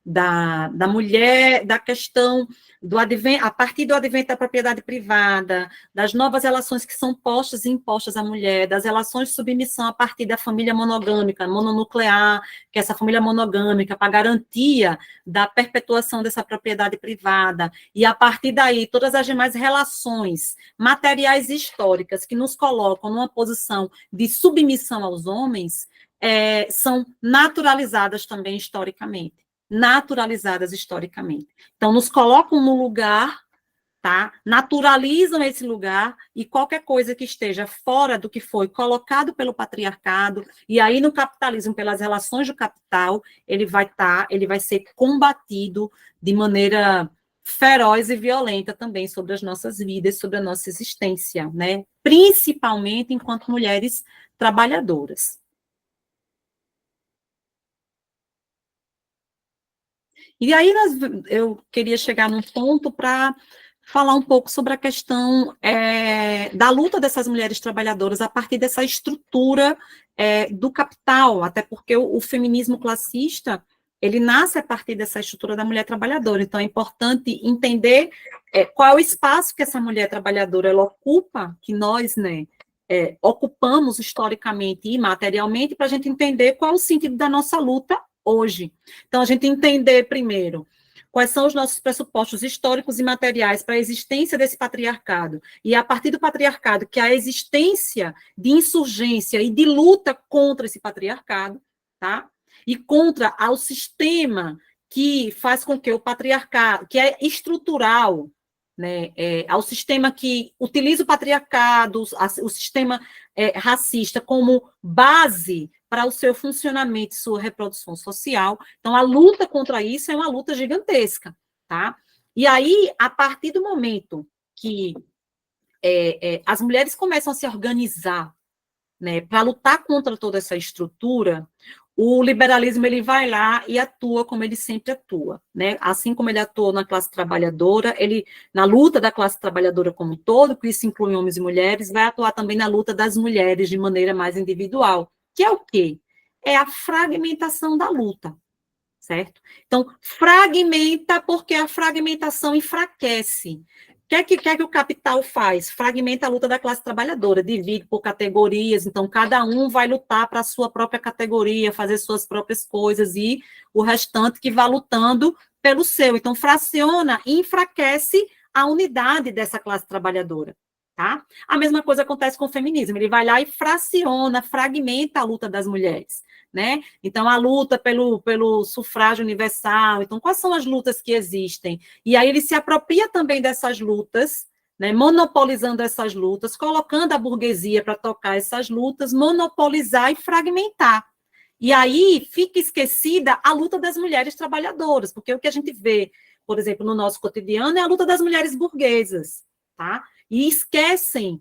da mulher, da questão do advento, a partir do advento da propriedade privada, das novas relações que são postas e impostas à mulher, das relações de submissão a partir da família monogâmica, mononuclear, que é essa família monogâmica, para garantia da perpetuação dessa propriedade privada, e a partir daí, todas as demais relações materiais e históricas que nos colocam numa posição de submissão aos homens, são naturalizadas também historicamente. Naturalizadas historicamente. Então, nos colocam no lugar, tá? Naturalizam esse lugar, e qualquer coisa que esteja fora do que foi colocado pelo patriarcado, e aí no capitalismo, pelas relações do capital, ele vai ser combatido de maneira feroz e violenta também sobre as nossas vidas, sobre a nossa existência, né? Principalmente enquanto mulheres trabalhadoras. E aí eu queria chegar num ponto para falar um pouco sobre a questão da luta dessas mulheres trabalhadoras a partir dessa estrutura do capital, até porque o feminismo classista, ele nasce a partir dessa estrutura da mulher trabalhadora. Então, é importante entender qual é o espaço que essa mulher trabalhadora ela ocupa, que nós, né, ocupamos historicamente e materialmente, para a gente entender qual é o sentido da nossa luta hoje. Então, a gente entender primeiro quais são os nossos pressupostos históricos e materiais para a existência desse patriarcado, e a partir do patriarcado, que é a existência de insurgência e de luta contra esse patriarcado, tá? E contra ao sistema que faz com que o patriarcado, que é estrutural, né, ao sistema que utiliza o patriarcado, o sistema racista como base para o seu funcionamento e sua reprodução social. Então, a luta contra isso é uma luta gigantesca, tá? E aí, a partir do momento que as mulheres começam a se organizar, né, para lutar contra toda essa estrutura, o liberalismo ele vai lá e atua como ele sempre atua, né? Assim como ele atuou na classe trabalhadora, ele na luta da classe trabalhadora como um todo, que isso inclui homens e mulheres, vai atuar também na luta das mulheres de maneira mais individual, que é o quê? É a fragmentação da luta, certo? Então, fragmenta porque a fragmentação enfraquece. O que é que o capital faz? Fragmenta a luta da classe trabalhadora, divide por categorias, então cada um vai lutar para a sua própria categoria, fazer suas próprias coisas, e o restante que vai lutando pelo seu. Então, fraciona e enfraquece a unidade dessa classe trabalhadora, tá? A mesma coisa acontece com o feminismo, ele vai lá e fraciona, fragmenta a luta das mulheres, né? Então, a luta pelo sufrágio universal. Então, quais são as lutas que existem? E aí ele se apropria também dessas lutas, né, monopolizando essas lutas, colocando a burguesia para tocar essas lutas, monopolizar e fragmentar. E aí fica esquecida a luta das mulheres trabalhadoras, porque o que a gente vê, por exemplo, no nosso cotidiano é a luta das mulheres burguesas, tá? E esquecem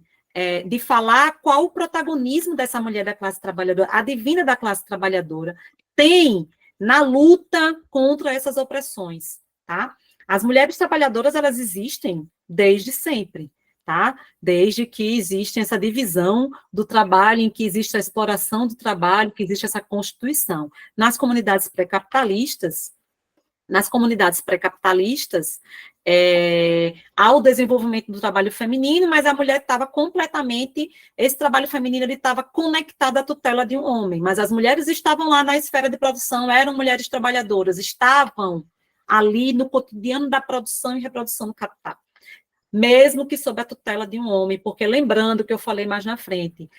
de falar qual o protagonismo dessa mulher da classe trabalhadora, advinda da classe trabalhadora, tem na luta contra essas opressões, tá? As mulheres trabalhadoras, elas existem desde sempre, tá? Desde que existe essa divisão do trabalho, em que existe a exploração do trabalho, que existe essa constituição. Nas comunidades pré-capitalistas, há o desenvolvimento do trabalho feminino, mas a mulher estava completamente, esse trabalho feminino ele estava conectado à tutela de um homem, mas as mulheres estavam lá na esfera de produção, eram mulheres trabalhadoras, estavam ali no cotidiano da produção e reprodução do capital, mesmo que sob a tutela de um homem, porque lembrando que eu falei mais na frente,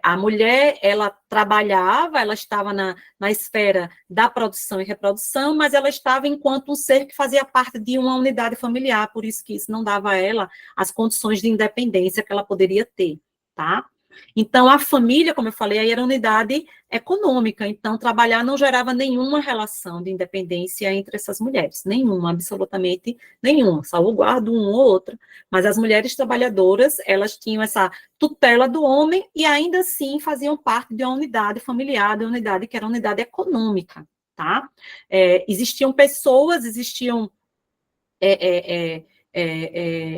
a mulher, ela trabalhava, ela estava na esfera da produção e reprodução, mas ela estava enquanto um ser que fazia parte de uma unidade familiar, por isso que isso não dava a ela as condições de independência que ela poderia ter, tá? Então, a família, como eu falei, aí era unidade econômica. Então, trabalhar não gerava nenhuma relação de independência entre essas mulheres. Nenhuma, absolutamente nenhuma. Salvaguardo um ou outro. Mas as mulheres trabalhadoras, elas tinham essa tutela do homem e ainda assim faziam parte de uma unidade familiar, de uma unidade que era uma unidade econômica, tá? Existiam pessoas, existiam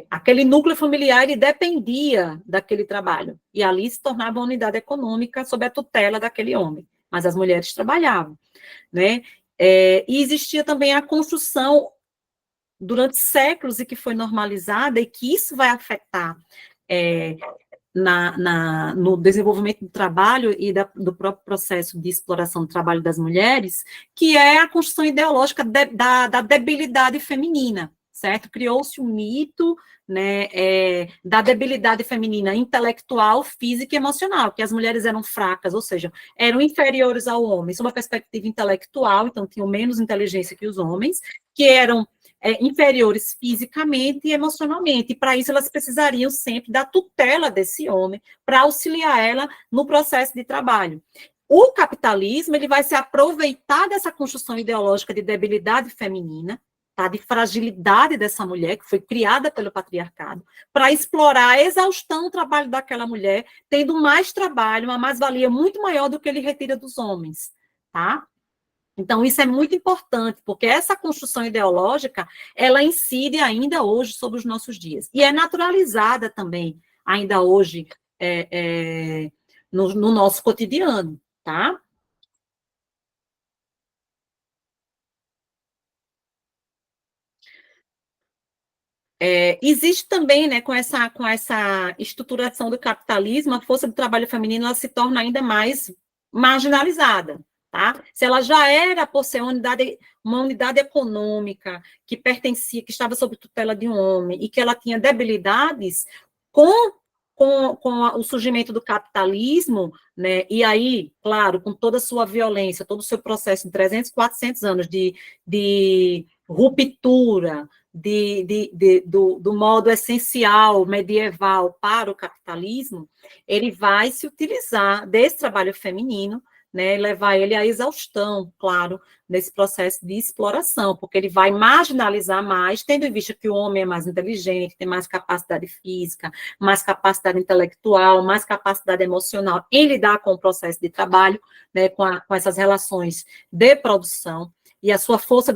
aquele núcleo familiar ele dependia daquele trabalho, e ali se tornava uma unidade econômica sob a tutela daquele homem, mas as mulheres trabalhavam, né? E existia também a construção durante séculos e que foi normalizada, e que isso vai afetar no desenvolvimento do trabalho e do próprio processo de exploração do trabalho das mulheres, que é a construção ideológica da debilidade feminina, certo? Criou-se um mito, né, da debilidade feminina intelectual, física e emocional, que as mulheres eram fracas, ou seja, eram inferiores ao homem, sob uma perspectiva intelectual, então tinham menos inteligência que os homens, que eram inferiores fisicamente e emocionalmente, e para isso elas precisariam sempre da tutela desse homem, para auxiliar ela no processo de trabalho. O capitalismo ele vai se aproveitar dessa construção ideológica de debilidade feminina, tá, de fragilidade dessa mulher, que foi criada pelo patriarcado, para explorar a exaustão do trabalho daquela mulher, tendo mais trabalho, uma mais-valia muito maior do que ele retira dos homens, tá? Então, isso é muito importante, porque essa construção ideológica, ela incide ainda hoje sobre os nossos dias. E é naturalizada também, ainda hoje, no nosso cotidiano, tá? Existe também, né, com essa estruturação do capitalismo, a força do trabalho feminino ela se torna ainda mais marginalizada, tá? Se ela já era, por ser uma unidade econômica que pertencia, que estava sob tutela de um homem e que ela tinha debilidades, com o surgimento do capitalismo, né, e aí, claro, com toda a sua violência, todo o seu processo de 300, 400 anos de ruptura, do modo essencial, medieval, para o capitalismo, ele vai se utilizar desse trabalho feminino, né, levar ele à exaustão, claro, nesse processo de exploração, porque ele vai marginalizar mais, tendo em vista que o homem é mais inteligente, tem mais capacidade física, mais capacidade intelectual, mais capacidade emocional em lidar com o processo de trabalho, né, com essas relações de produção, e a sua força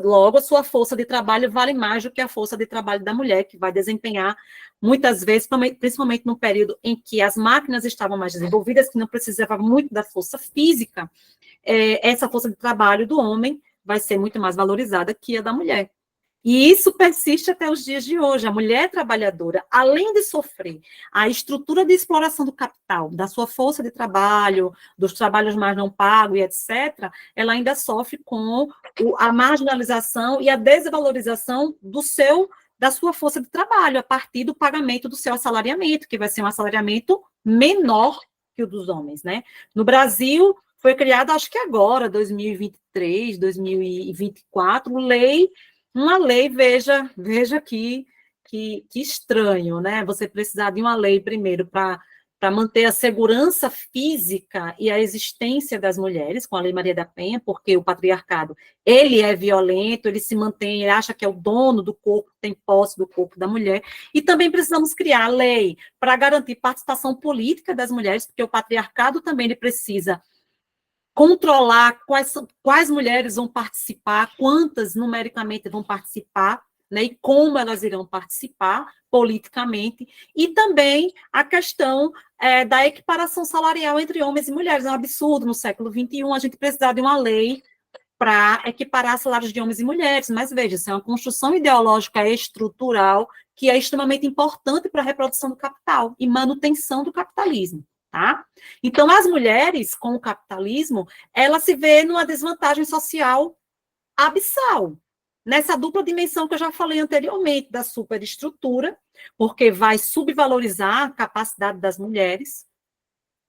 de trabalho vale mais do que a força de trabalho da mulher, que vai desempenhar, muitas vezes, principalmente no período em que as máquinas estavam mais desenvolvidas, que não precisava muito da força física, essa força de trabalho do homem vai ser muito mais valorizada que a da mulher. E isso persiste até os dias de hoje. A mulher trabalhadora, além de sofrer a estrutura de exploração do capital, da sua força de trabalho, dos trabalhos mais não pagos e etc., ela ainda sofre com a marginalização e a desvalorização da sua força de trabalho, a partir do pagamento do seu assalariamento, que vai ser um assalariamento menor que o dos homens, né? No Brasil, foi criada, acho que agora, 2023, 2024, uma lei, veja que estranho, né? Você precisar de uma lei primeiro para manter a segurança física e a existência das mulheres, com a Lei Maria da Penha, porque o patriarcado, ele é violento, ele se mantém, ele acha que é o dono do corpo, tem posse do corpo da mulher, e também precisamos criar lei para garantir participação política das mulheres, porque o patriarcado também ele precisa controlar quais mulheres vão participar, quantas numericamente vão participar, né, e como elas irão participar politicamente, e também a questão da equiparação salarial entre homens e mulheres. É um absurdo no século XXI a gente precisar de uma lei para equiparar salários de homens e mulheres, mas veja, isso é uma construção ideológica estrutural que é extremamente importante para a reprodução do capital e manutenção do capitalismo. Tá? Então, as mulheres, com o capitalismo, ela se vê numa desvantagem social abissal, nessa dupla dimensão que eu já falei anteriormente, da superestrutura, porque vai subvalorizar a capacidade das mulheres,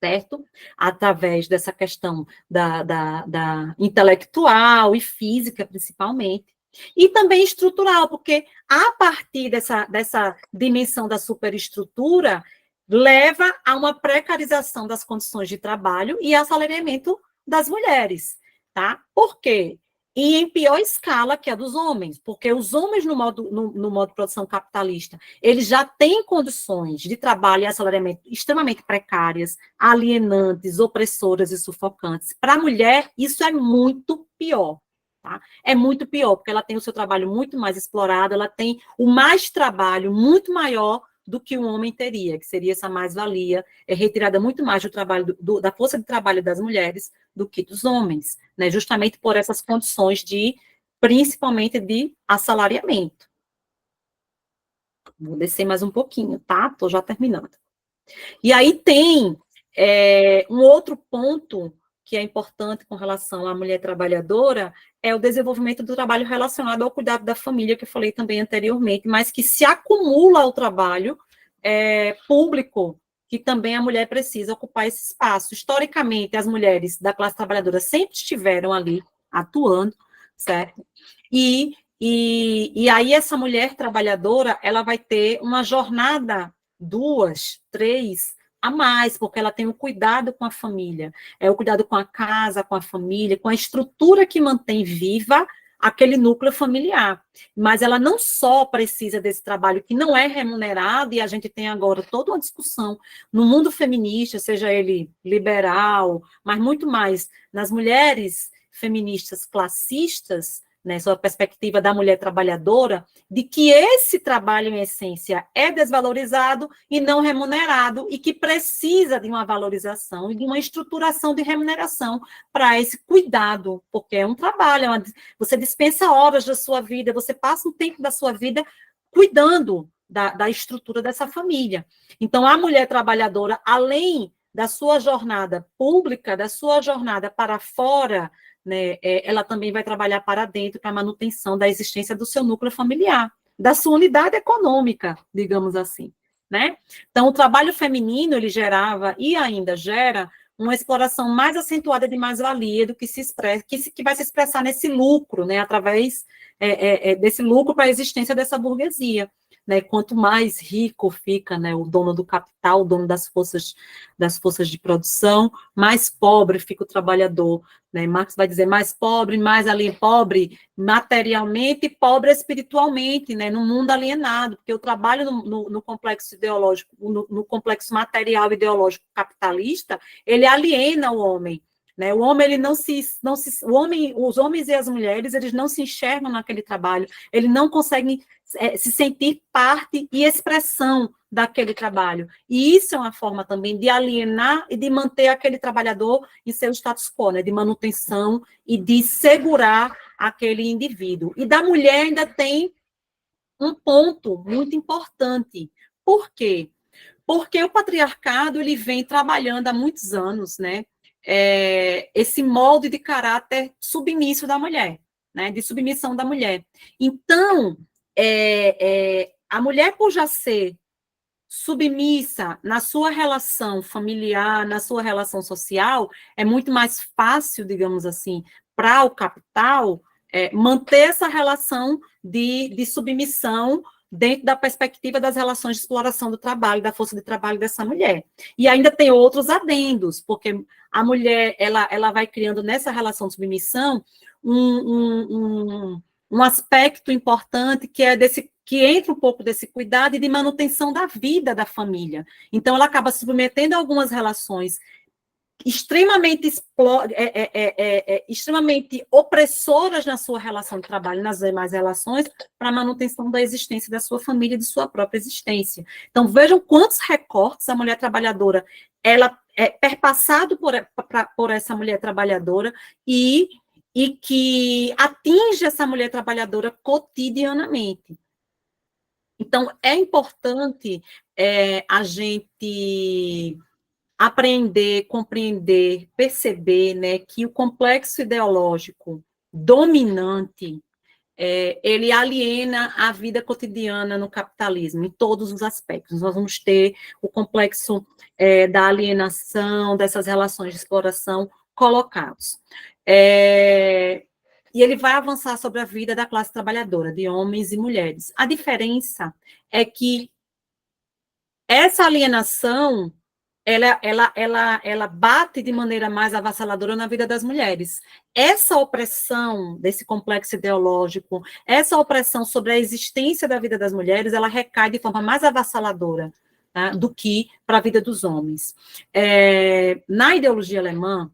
certo? Através dessa questão da intelectual e física, principalmente, e também estrutural, porque a partir dessa dimensão da superestrutura, leva a uma precarização das condições de trabalho e assalariamento das mulheres, tá? Por quê? E em pior escala que a dos homens, porque os homens no modo de produção capitalista, eles já têm condições de trabalho e assalariamento extremamente precárias, alienantes, opressoras e sufocantes. Para a mulher, isso é muito pior. Tá? É muito pior, porque ela tem o seu trabalho muito mais explorado, ela tem o mais trabalho muito maior do que o homem teria, que seria essa mais-valia, retirada muito mais do trabalho da força de trabalho das mulheres do que dos homens, né? Justamente por essas condições principalmente de assalariamento. Vou descer mais um pouquinho, tá? Estou já terminando. E aí tem um outro ponto que é importante com relação à mulher trabalhadora, é o desenvolvimento do trabalho relacionado ao cuidado da família, que eu falei também anteriormente, mas que se acumula ao trabalho público, que também a mulher precisa ocupar esse espaço. Historicamente, as mulheres da classe trabalhadora sempre estiveram ali atuando, certo? E aí essa mulher trabalhadora, ela vai ter uma jornada 2, 3 a mais, porque ela tem o cuidado com a família, o cuidado com a casa, com a família, com a estrutura que mantém viva aquele núcleo familiar. Mas ela não só precisa desse trabalho que não é remunerado, e a gente tem agora toda uma discussão no mundo feminista, seja ele liberal, mas muito mais nas mulheres feministas classistas, né, sob a perspectiva da mulher trabalhadora, de que esse trabalho, em essência, é desvalorizado e não remunerado, e que precisa de uma valorização e de uma estruturação de remuneração para esse cuidado, porque é um trabalho, você dispensa horas da sua vida, você passa um tempo da sua vida cuidando da estrutura dessa família. Então, a mulher trabalhadora, além da sua jornada pública, da sua jornada para fora, né, ela também vai trabalhar para dentro, para a manutenção da existência do seu núcleo familiar, da sua unidade econômica, digamos assim, né? Então, o trabalho feminino, ele gerava, e ainda gera, uma exploração mais acentuada de mais-valia do que se expressa, que vai se expressar nesse lucro, né, através desse lucro para a existência dessa burguesia. Né, quanto mais rico fica, né, o dono do capital, o dono das forças de produção, mais pobre fica o trabalhador. Né? Marx vai dizer mais pobre materialmente e pobre espiritualmente, né, no mundo alienado, porque o trabalho no complexo ideológico, no complexo material ideológico capitalista, ele aliena o homem. Né? O homem, os homens e as mulheres, eles não se enxergam naquele trabalho, eles não conseguem se sentir parte e expressão daquele trabalho. E isso é uma forma também de alienar e de manter aquele trabalhador em seu status quo, né? De manutenção e de segurar aquele indivíduo. E da mulher ainda tem um ponto muito importante. Por quê? Porque o patriarcado ele vem trabalhando há muitos anos, né? Esse molde de caráter submisso da mulher, né? De submissão da mulher. Então, a mulher, por já ser submissa na sua relação familiar, na sua relação social, é muito mais fácil, digamos assim, para o capital manter essa relação de submissão dentro da perspectiva das relações de exploração do trabalho, da força de trabalho dessa mulher. E ainda tem outros adendos, porque a mulher ela vai criando nessa relação de submissão um aspecto importante que entra um pouco desse cuidado e de manutenção da vida da família. Então, ela acaba se submetendo a algumas relações extremamente opressoras na sua relação de trabalho, nas demais relações, para a manutenção da existência da sua família e de sua própria existência. Então, vejam quantos recortes a mulher trabalhadora, ela é perpassado por essa mulher trabalhadora e que atinge essa mulher trabalhadora cotidianamente. Então, é importante a gente aprender, compreender, perceber, né, que o complexo ideológico dominante, ele aliena a vida cotidiana no capitalismo, em todos os aspectos. Nós vamos ter o complexo da alienação, dessas relações de exploração colocados. E ele vai avançar sobre a vida da classe trabalhadora, de homens e mulheres. A diferença é que essa alienação, ela bate de maneira mais avassaladora na vida das mulheres. Essa opressão desse complexo ideológico, essa opressão sobre a existência da vida das mulheres, ela recai de forma mais avassaladora, tá, do que para a vida dos homens. Na ideologia alemã,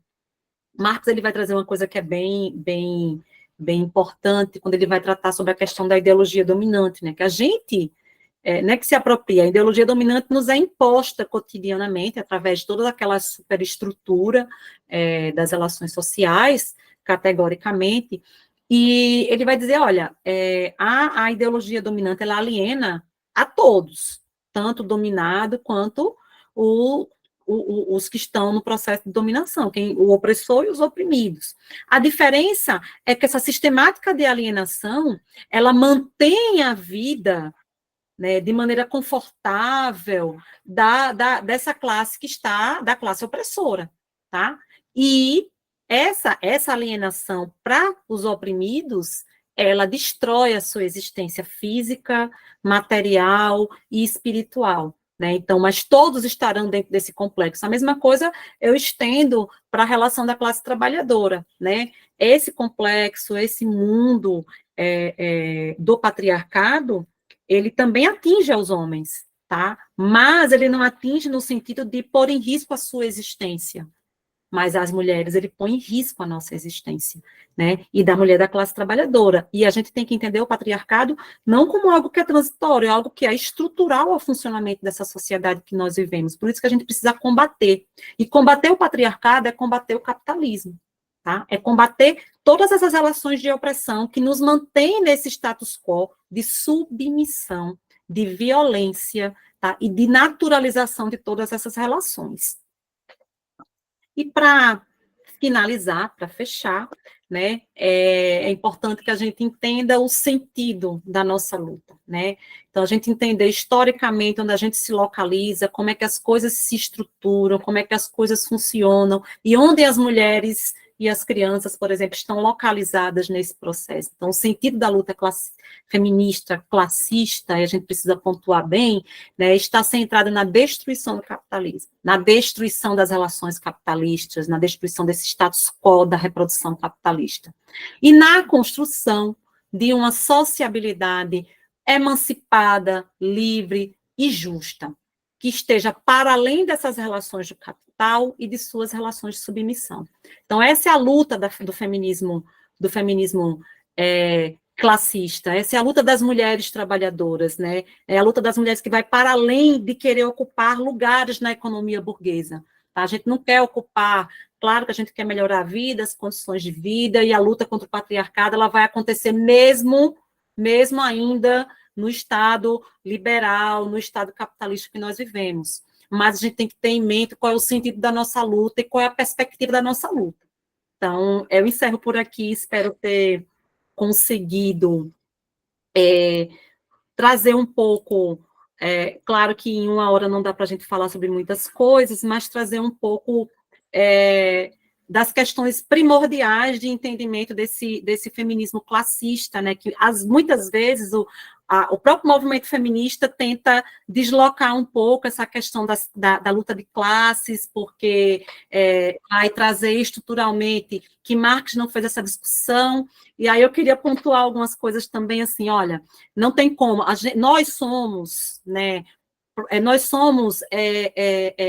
Marx ele vai trazer uma coisa que é bem importante quando ele vai tratar sobre a questão da ideologia dominante, né? Que a gente não é que se apropria, a ideologia dominante nos é imposta cotidianamente através de toda aquela superestrutura das relações sociais, categoricamente, e ele vai dizer, olha, a ideologia dominante, ela aliena a todos, tanto o dominado quanto os que estão no processo de dominação, o opressor e os oprimidos. A diferença é que essa sistemática de alienação, ela mantém a vida, né, de maneira confortável dessa classe que está, da classe opressora, tá? E essa alienação para os oprimidos, ela destrói a sua existência física, material e espiritual, né? Então, mas todos estarão dentro desse complexo. A mesma coisa eu estendo para a relação da classe trabalhadora, né? Esse complexo, esse mundo do patriarcado, ele também atinge aos homens, tá? Mas ele não atinge no sentido de pôr em risco a sua existência. Mas as mulheres, ele põe em risco a nossa existência, né? E da mulher da classe trabalhadora. E a gente tem que entender o patriarcado não como algo que é transitório, é algo que é estrutural ao funcionamento dessa sociedade que nós vivemos. Por isso que a gente precisa combater. E combater o patriarcado é combater o capitalismo, tá? É combater todas essas relações de opressão que nos mantêm nesse status quo de submissão, de violência, tá? E de naturalização de todas essas relações. E para finalizar, para fechar, né, é importante que a gente entenda o sentido da nossa luta, né? Então, a gente entender historicamente onde a gente se localiza, como é que as coisas se estruturam, como é que as coisas funcionam, e onde as mulheres e as crianças, por exemplo, estão localizadas nesse processo. Então, o sentido da luta feminista, classista, e a gente precisa pontuar bem, né, está centrado na destruição do capitalismo, na destruição das relações capitalistas, na destruição desse status quo da reprodução capitalista, e na construção de uma sociabilidade emancipada, livre e justa, que esteja para além dessas relações do capital e de suas relações de submissão. Então, essa é a luta do feminismo classista, essa é a luta das mulheres trabalhadoras, né? É a luta das mulheres que vai para além de querer ocupar lugares na economia burguesa. Tá? A gente não quer ocupar, claro que a gente quer melhorar a vida, as condições de vida, e a luta contra o patriarcado, ela vai acontecer mesmo ainda no Estado liberal, no Estado capitalista que nós vivemos. Mas a gente tem que ter em mente qual é o sentido da nossa luta e qual é a perspectiva da nossa luta. Então, eu encerro por aqui, espero ter conseguido trazer um pouco, claro que em uma hora não dá para a gente falar sobre muitas coisas, mas trazer um pouco das questões primordiais de entendimento desse feminismo classista, né, que muitas vezes o próprio movimento feminista tenta deslocar um pouco essa questão da luta de classes, porque vai trazer estruturalmente que Marx não fez essa discussão, e aí eu queria pontuar algumas coisas também, assim, olha, não tem como, nós somos, né,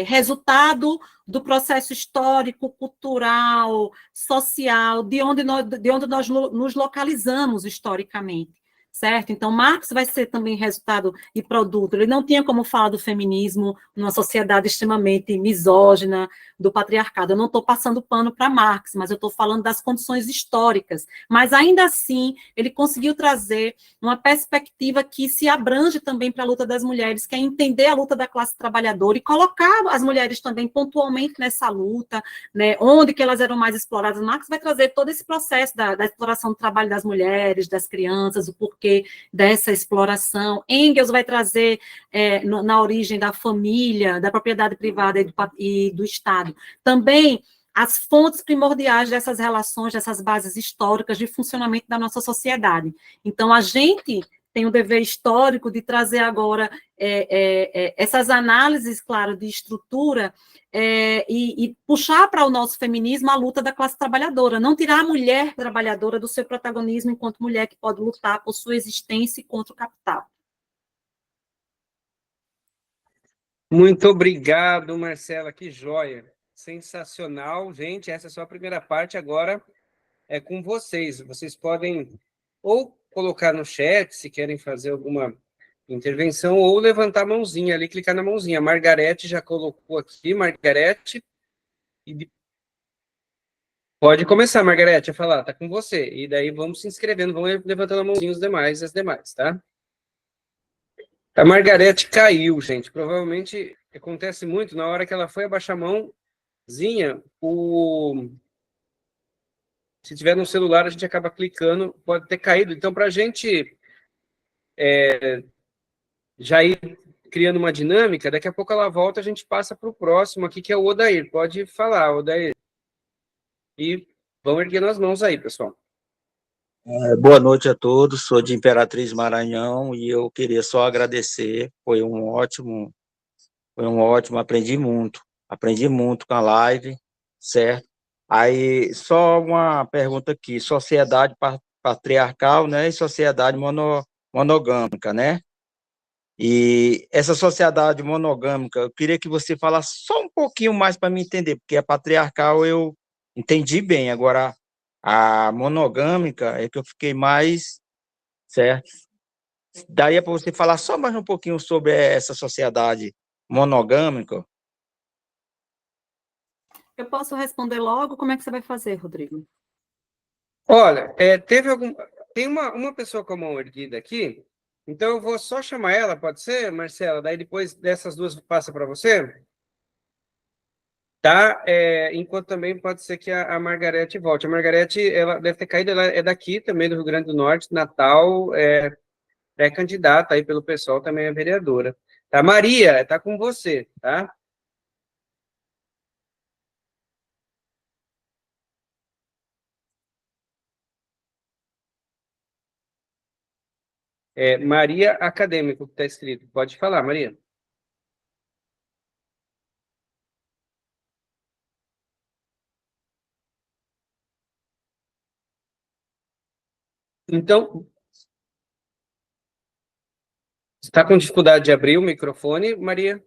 resultado do processo histórico, cultural, social, de onde nós nos localizamos historicamente, certo? Então, Marx vai ser também resultado e produto. Ele não tinha como falar do feminismo numa sociedade extremamente misógina, do patriarcado. Eu não estou passando pano para Marx, mas eu estou falando das condições históricas. Mas, ainda assim, ele conseguiu trazer uma perspectiva que se abrange também para a luta das mulheres, que é entender a luta da classe trabalhadora e colocar as mulheres também pontualmente nessa luta, né, onde que elas eram mais exploradas. Marx vai trazer todo esse processo da exploração do trabalho das mulheres, das crianças, o porquê dessa exploração. Engels vai trazer na origem da família, da propriedade privada e do Estado. Também as fontes primordiais dessas relações, dessas bases históricas de funcionamento da nossa sociedade. Então, a gente tem o dever histórico de trazer agora essas análises, claro, de estrutura, e puxar para o nosso feminismo a luta da classe trabalhadora, não tirar a mulher trabalhadora do seu protagonismo enquanto mulher que pode lutar por sua existência e contra o capital. Muito obrigado, Marcela, que joia. Sensacional, gente, essa é só a primeira parte, agora é com vocês. Vocês podem ou colocar no chat, se querem fazer alguma intervenção, ou levantar a mãozinha ali, clicar na mãozinha. A Margarete já colocou aqui, Margarete. Pode começar, Margarete, a falar, tá com você. E daí vamos se inscrevendo, vamos levantando a mãozinha os demais, as demais, tá? A Margarete caiu, gente. Provavelmente acontece muito, na hora que ela foi abaixar a mãozinha, se tiver no celular, a gente acaba clicando, pode ter caído. Então, para a gente já ir criando uma dinâmica, daqui a pouco ela volta, a gente passa para o próximo aqui, que é o Odair. Pode falar, Odair. E vão erguendo as mãos aí, pessoal. Boa noite a todos, sou de Imperatriz Maranhão e eu queria só agradecer, foi um ótimo, aprendi muito com a live, certo? Aí, só uma pergunta aqui, sociedade patriarcal, né, e sociedade monogâmica, né? E essa sociedade monogâmica, eu queria que você falasse só um pouquinho mais para me entender, porque a patriarcal eu entendi bem, agora a monogâmica é que eu fiquei mais, certo? Daria para você falar só mais um pouquinho sobre essa sociedade monogâmica? Eu posso responder logo? Como é que você vai fazer, Rodrigo? Olha, tem uma pessoa com a mão erguida aqui, então eu vou só chamar ela, pode ser, Marcela? Daí depois dessas duas passa para você? Tá? Enquanto também pode ser que a Margarete volte. A Margarete, ela deve ter caído, ela é daqui também, do Rio Grande do Norte, Natal, é candidata aí pelo pessoal, também é vereadora. Tá? Maria, tá com você, tá? Maria Acadêmico, que está escrito. Pode falar, Maria. Então, está com dificuldade de abrir o microfone, Maria?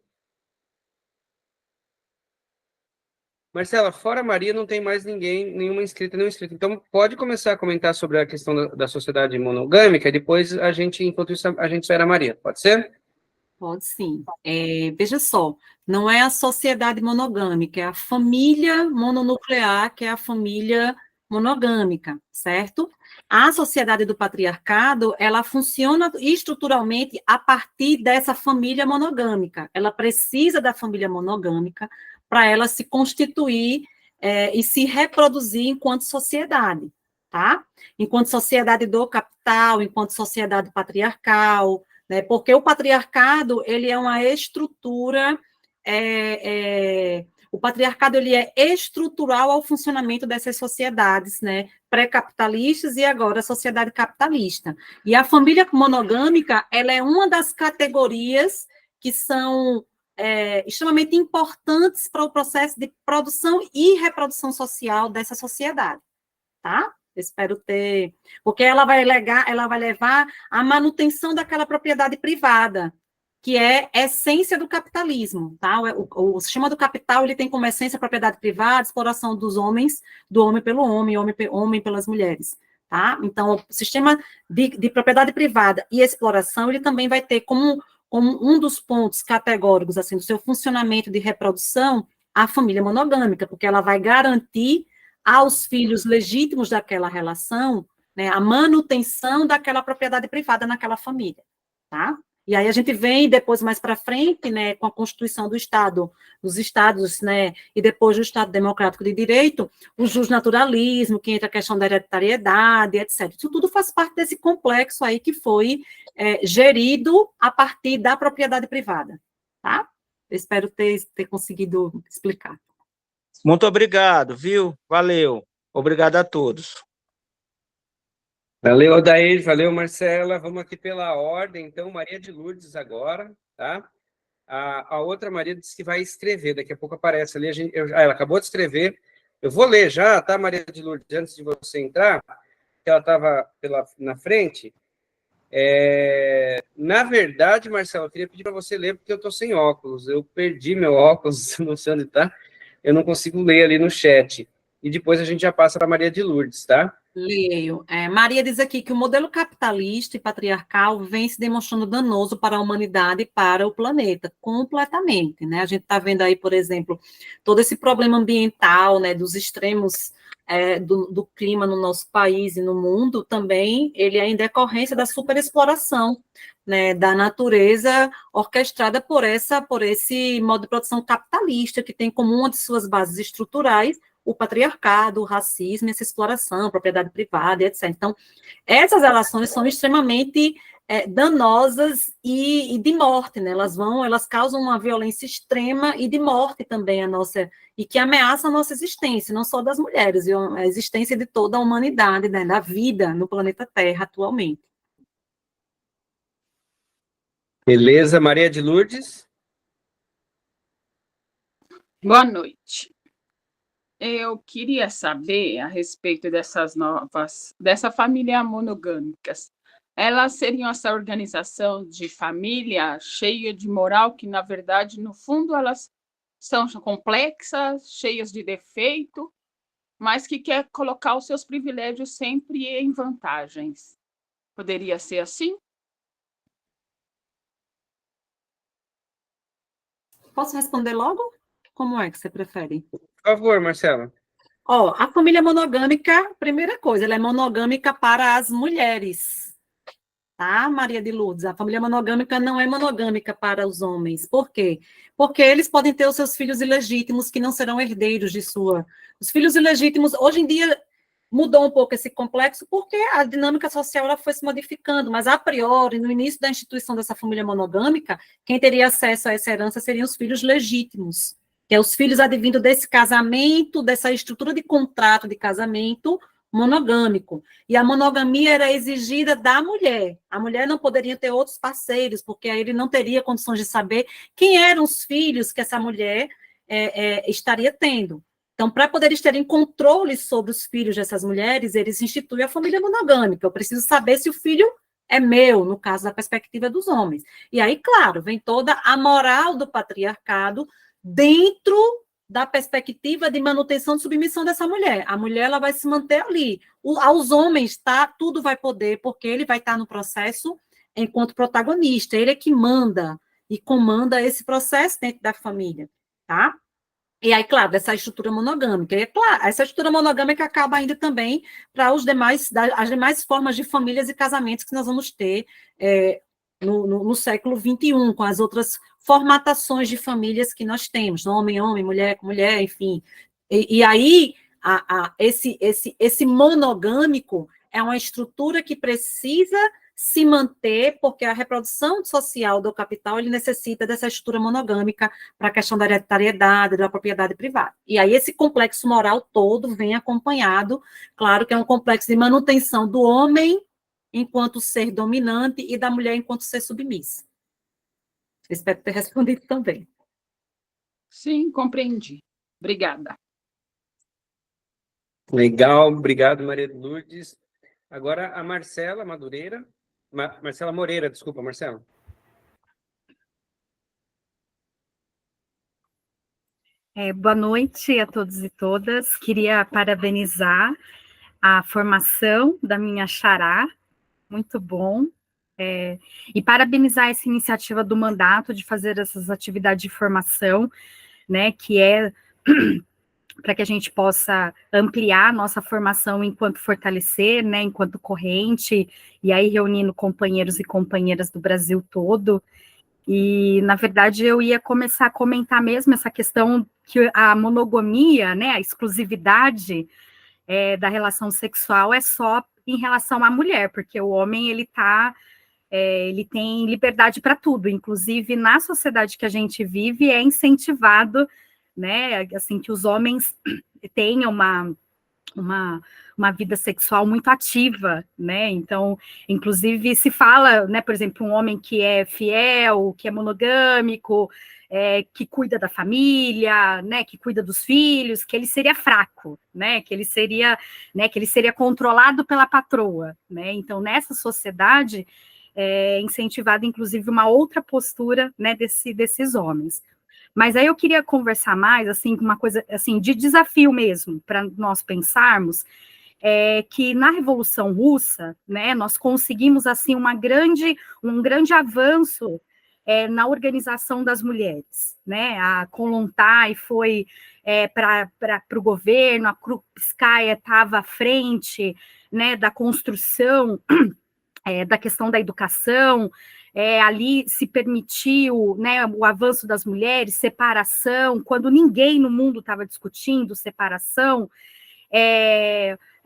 Marcela, fora a Maria, não tem mais ninguém, nenhuma inscrita, nenhum inscrito. Então, pode começar a comentar sobre a questão da sociedade monogâmica, e depois a gente, enquanto isso, a gente espera a Maria. Pode ser? Pode sim. Veja só, não é a sociedade monogâmica, é a família mononuclear, que é a família monogâmica, certo? A sociedade do patriarcado, ela funciona estruturalmente a partir dessa família monogâmica. Ela precisa da família monogâmica para ela se constituir e se reproduzir enquanto sociedade, tá? Enquanto sociedade do capital, enquanto sociedade patriarcal, né? Porque o patriarcado, ele é uma estrutura, o patriarcado, ele é estrutural ao funcionamento dessas sociedades, né, pré-capitalistas e agora a sociedade capitalista. E a família monogâmica, ela é uma das categorias que são extremamente importantes para o processo de produção e reprodução social dessa sociedade, tá? Espero ter, porque ela vai levar à manutenção daquela propriedade privada, que é a essência do capitalismo, tá? O sistema do capital, ele tem como essência a propriedade privada, exploração dos homens, do homem pelo homem pelas mulheres, tá? Então, o sistema de propriedade privada e exploração, ele também vai ter como um dos pontos categóricos, assim, do seu funcionamento de reprodução, a família monogâmica, porque ela vai garantir aos filhos legítimos daquela relação, né, a manutenção daquela propriedade privada naquela família, tá? E aí a gente vem depois, mais para frente, né, com a Constituição do Estado, dos Estados, né, e depois do Estado Democrático de Direito, o justnaturalismo, que entra a questão da hereditariedade, etc. Isso tudo faz parte desse complexo aí que foi gerido a partir da propriedade privada, tá? Eu espero ter conseguido explicar. Muito obrigado, viu? Valeu. Obrigado a todos. Valeu, Odair, valeu, Marcela. Vamos aqui pela ordem, então, Maria de Lourdes agora, tá? A outra Maria disse que vai escrever, daqui a pouco aparece ali, ela acabou de escrever. Eu vou ler já, tá, Maria de Lourdes, antes de você entrar, que ela estava na frente. Na verdade, Marcelo, eu queria pedir para você ler, porque eu estou sem óculos. Eu perdi meu óculos, não sei onde está. Eu não consigo ler ali no chat. E depois a gente já passa para Maria de Lourdes, tá? Leio. Maria diz aqui que o modelo capitalista e patriarcal vem se demonstrando danoso para a humanidade e para o planeta, completamente, né? A gente está vendo aí, por exemplo, todo esse problema ambiental, né, dos extremos do clima no nosso país e no mundo também, ele é em decorrência da superexploração, né, da natureza orquestrada por esse modo de produção capitalista, que tem como uma de suas bases estruturais o patriarcado, o racismo, essa exploração, a propriedade privada, etc. Então, essas relações são extremamente danosas e de morte, né? Elas causam uma violência extrema e de morte também e que ameaça a nossa existência, não só das mulheres, a existência de toda a humanidade, né, da vida no planeta Terra atualmente. Beleza, Maria de Lourdes? Boa noite. Eu queria saber a respeito dessa família monogâmicas. Elas seriam essa organização de família cheia de moral, que, na verdade, no fundo, elas são complexas, cheias de defeito, mas que quer colocar os seus privilégios sempre em vantagens. Poderia ser assim? Posso responder logo? Como é que você prefere? Por favor, Marcela. A família monogâmica, primeira coisa, ela é monogâmica para as mulheres, tá, Maria de Lourdes? A família monogâmica não é monogâmica para os homens. Por quê? Porque eles podem ter os seus filhos ilegítimos que não serão herdeiros de sua. Os filhos ilegítimos, hoje em dia, mudou um pouco esse complexo, porque a dinâmica social ela foi se modificando, mas a priori, no início da instituição dessa família monogâmica, quem teria acesso a essa herança seriam os filhos legítimos, que é os filhos advindo desse casamento, dessa estrutura de contrato de casamento monogâmico. E a monogamia era exigida da mulher. A mulher não poderia ter outros parceiros, porque aí ele não teria condições de saber quem eram os filhos que essa mulher estaria tendo. Então, para poder eles terem controle sobre os filhos dessas mulheres, eles instituem a família monogâmica. Eu preciso saber se o filho é meu, no caso da perspectiva dos homens. E aí, claro, vem toda a moral do patriarcado dentro da perspectiva de manutenção de submissão dessa mulher. A mulher ela vai se manter ali. Aos homens, tudo vai poder, porque ele vai estar no processo enquanto protagonista. Ele é que manda e comanda esse processo dentro da família, tá? E aí, claro, dessa estrutura monogâmica. E, claro, essa estrutura monogâmica acaba ainda também para as demais formas de famílias e casamentos que nós vamos ter no século XXI, com as outras formatações de famílias que nós temos, homem, mulher com mulher, enfim. E aí, esse monogâmico é uma estrutura que precisa se manter, porque a reprodução social do capital, ele necessita dessa estrutura monogâmica para a questão da hereditariedade, da propriedade privada. E aí esse complexo moral todo vem acompanhado, claro que é um complexo de manutenção do homem enquanto ser dominante e da mulher enquanto ser submissa. Espero ter respondido também. Sim, compreendi. Obrigada. Legal, obrigado, Maria de Lourdes. Agora a Marcela Madureira. Marcela Moreira, desculpa, Marcela. Boa noite a todos e todas. Queria parabenizar a formação da minha xará, muito bom. E parabenizar essa iniciativa do mandato de fazer essas atividades de formação, né, que é para que a gente possa ampliar nossa formação enquanto fortalecer, né, enquanto corrente, e aí reunindo companheiros e companheiras do Brasil todo. E, na verdade, eu ia começar a comentar mesmo essa questão que a monogamia, né, a exclusividade da relação sexual é só em relação à mulher, porque o homem, ele tem liberdade para tudo, inclusive na sociedade que a gente vive é incentivado, né, assim, que os homens tenham uma uma vida sexual muito ativa, né? Então, inclusive, se fala, né, por exemplo, um homem que é fiel, que é monogâmico, que cuida da família, né, que cuida dos filhos, que ele seria fraco, né, que ele seria controlado pela patroa, né? Então, nessa sociedade é incentivada, inclusive, uma outra postura, né, desses homens. Mas aí eu queria conversar mais, assim, uma coisa, assim, de desafio mesmo, para nós pensarmos, que na Revolução Russa, né, nós conseguimos, assim, um grande avanço na organização das mulheres, né, a Kollontai foi para o governo, a Krupskaya estava à frente, né, da construção da questão da educação, ali se permitiu, né, o avanço das mulheres, separação, quando ninguém no mundo estava discutindo separação,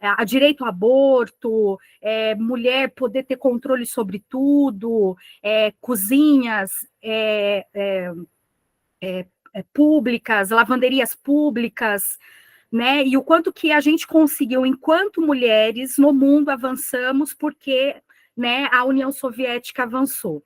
a direito ao aborto, mulher poder ter controle sobre tudo, cozinhas públicas, lavanderias públicas, né? E o quanto que a gente conseguiu, enquanto mulheres no mundo, avançamos, porque, né, a União Soviética avançou.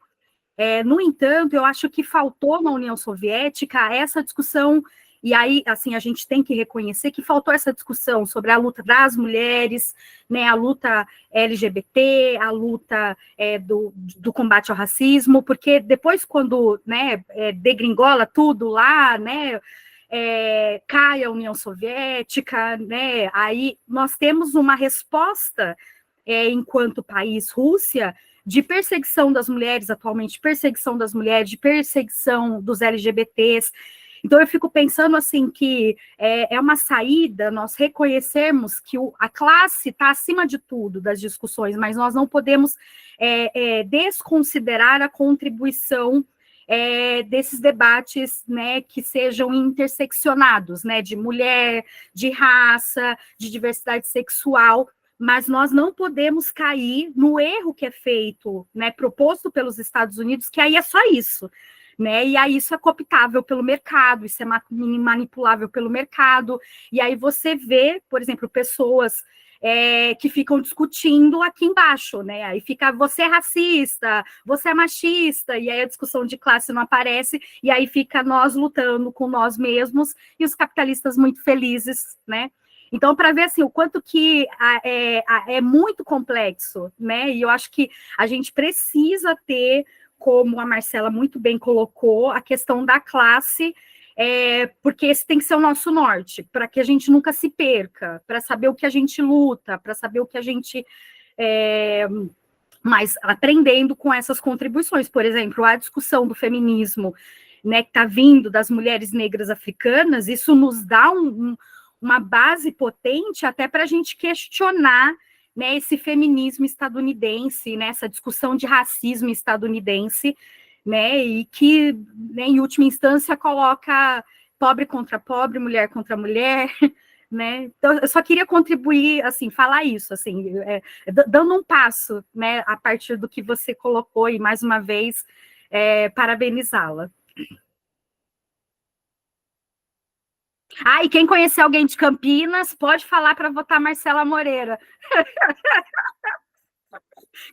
No entanto, eu acho que faltou na União Soviética essa discussão, e aí, assim, a gente tem que reconhecer que faltou essa discussão sobre a luta das mulheres, né, a luta LGBT, a luta do combate ao racismo, porque depois, quando, né, degringola tudo lá, né, cai a União Soviética, né, aí nós temos uma resposta, enquanto país, Rússia, de perseguição das mulheres, atualmente perseguição das mulheres, de perseguição dos LGBTs. Então eu fico pensando assim que é uma saída nós reconhecermos que a classe está acima de tudo das discussões, mas nós não podemos desconsiderar a contribuição desses debates, né, que sejam interseccionados, né, de mulher, de raça, de diversidade sexual, mas nós não podemos cair no erro que é feito, né, proposto pelos Estados Unidos, que aí é só isso, né, e aí isso é cooptável pelo mercado, isso é manipulável pelo mercado, e aí você vê, por exemplo, pessoas que ficam discutindo aqui embaixo, né, aí fica, você é racista, você é machista, e aí a discussão de classe não aparece, e aí fica nós lutando com nós mesmos, e os capitalistas muito felizes, né. Então, para ver assim, o quanto que é muito complexo, né? E eu acho que a gente precisa ter, como a Marcela muito bem colocou, a questão da classe, porque esse tem que ser o nosso norte, para que a gente nunca se perca, para saber o que a gente luta, para saber o que a gente. Mas aprendendo com essas contribuições, por exemplo, a discussão do feminismo, né, que está vindo das mulheres negras africanas, isso nos dá uma base potente até para a gente questionar, né, esse feminismo estadunidense, né, essa discussão de racismo estadunidense, né, e que, né, em última instância, coloca pobre contra pobre, mulher contra mulher, né. Então, eu só queria contribuir, assim, falar isso, assim, dando um passo, né, a partir do que você colocou, e mais uma vez, parabenizá-la. E quem conhecer alguém de Campinas, pode falar para votar Marcela Moreira.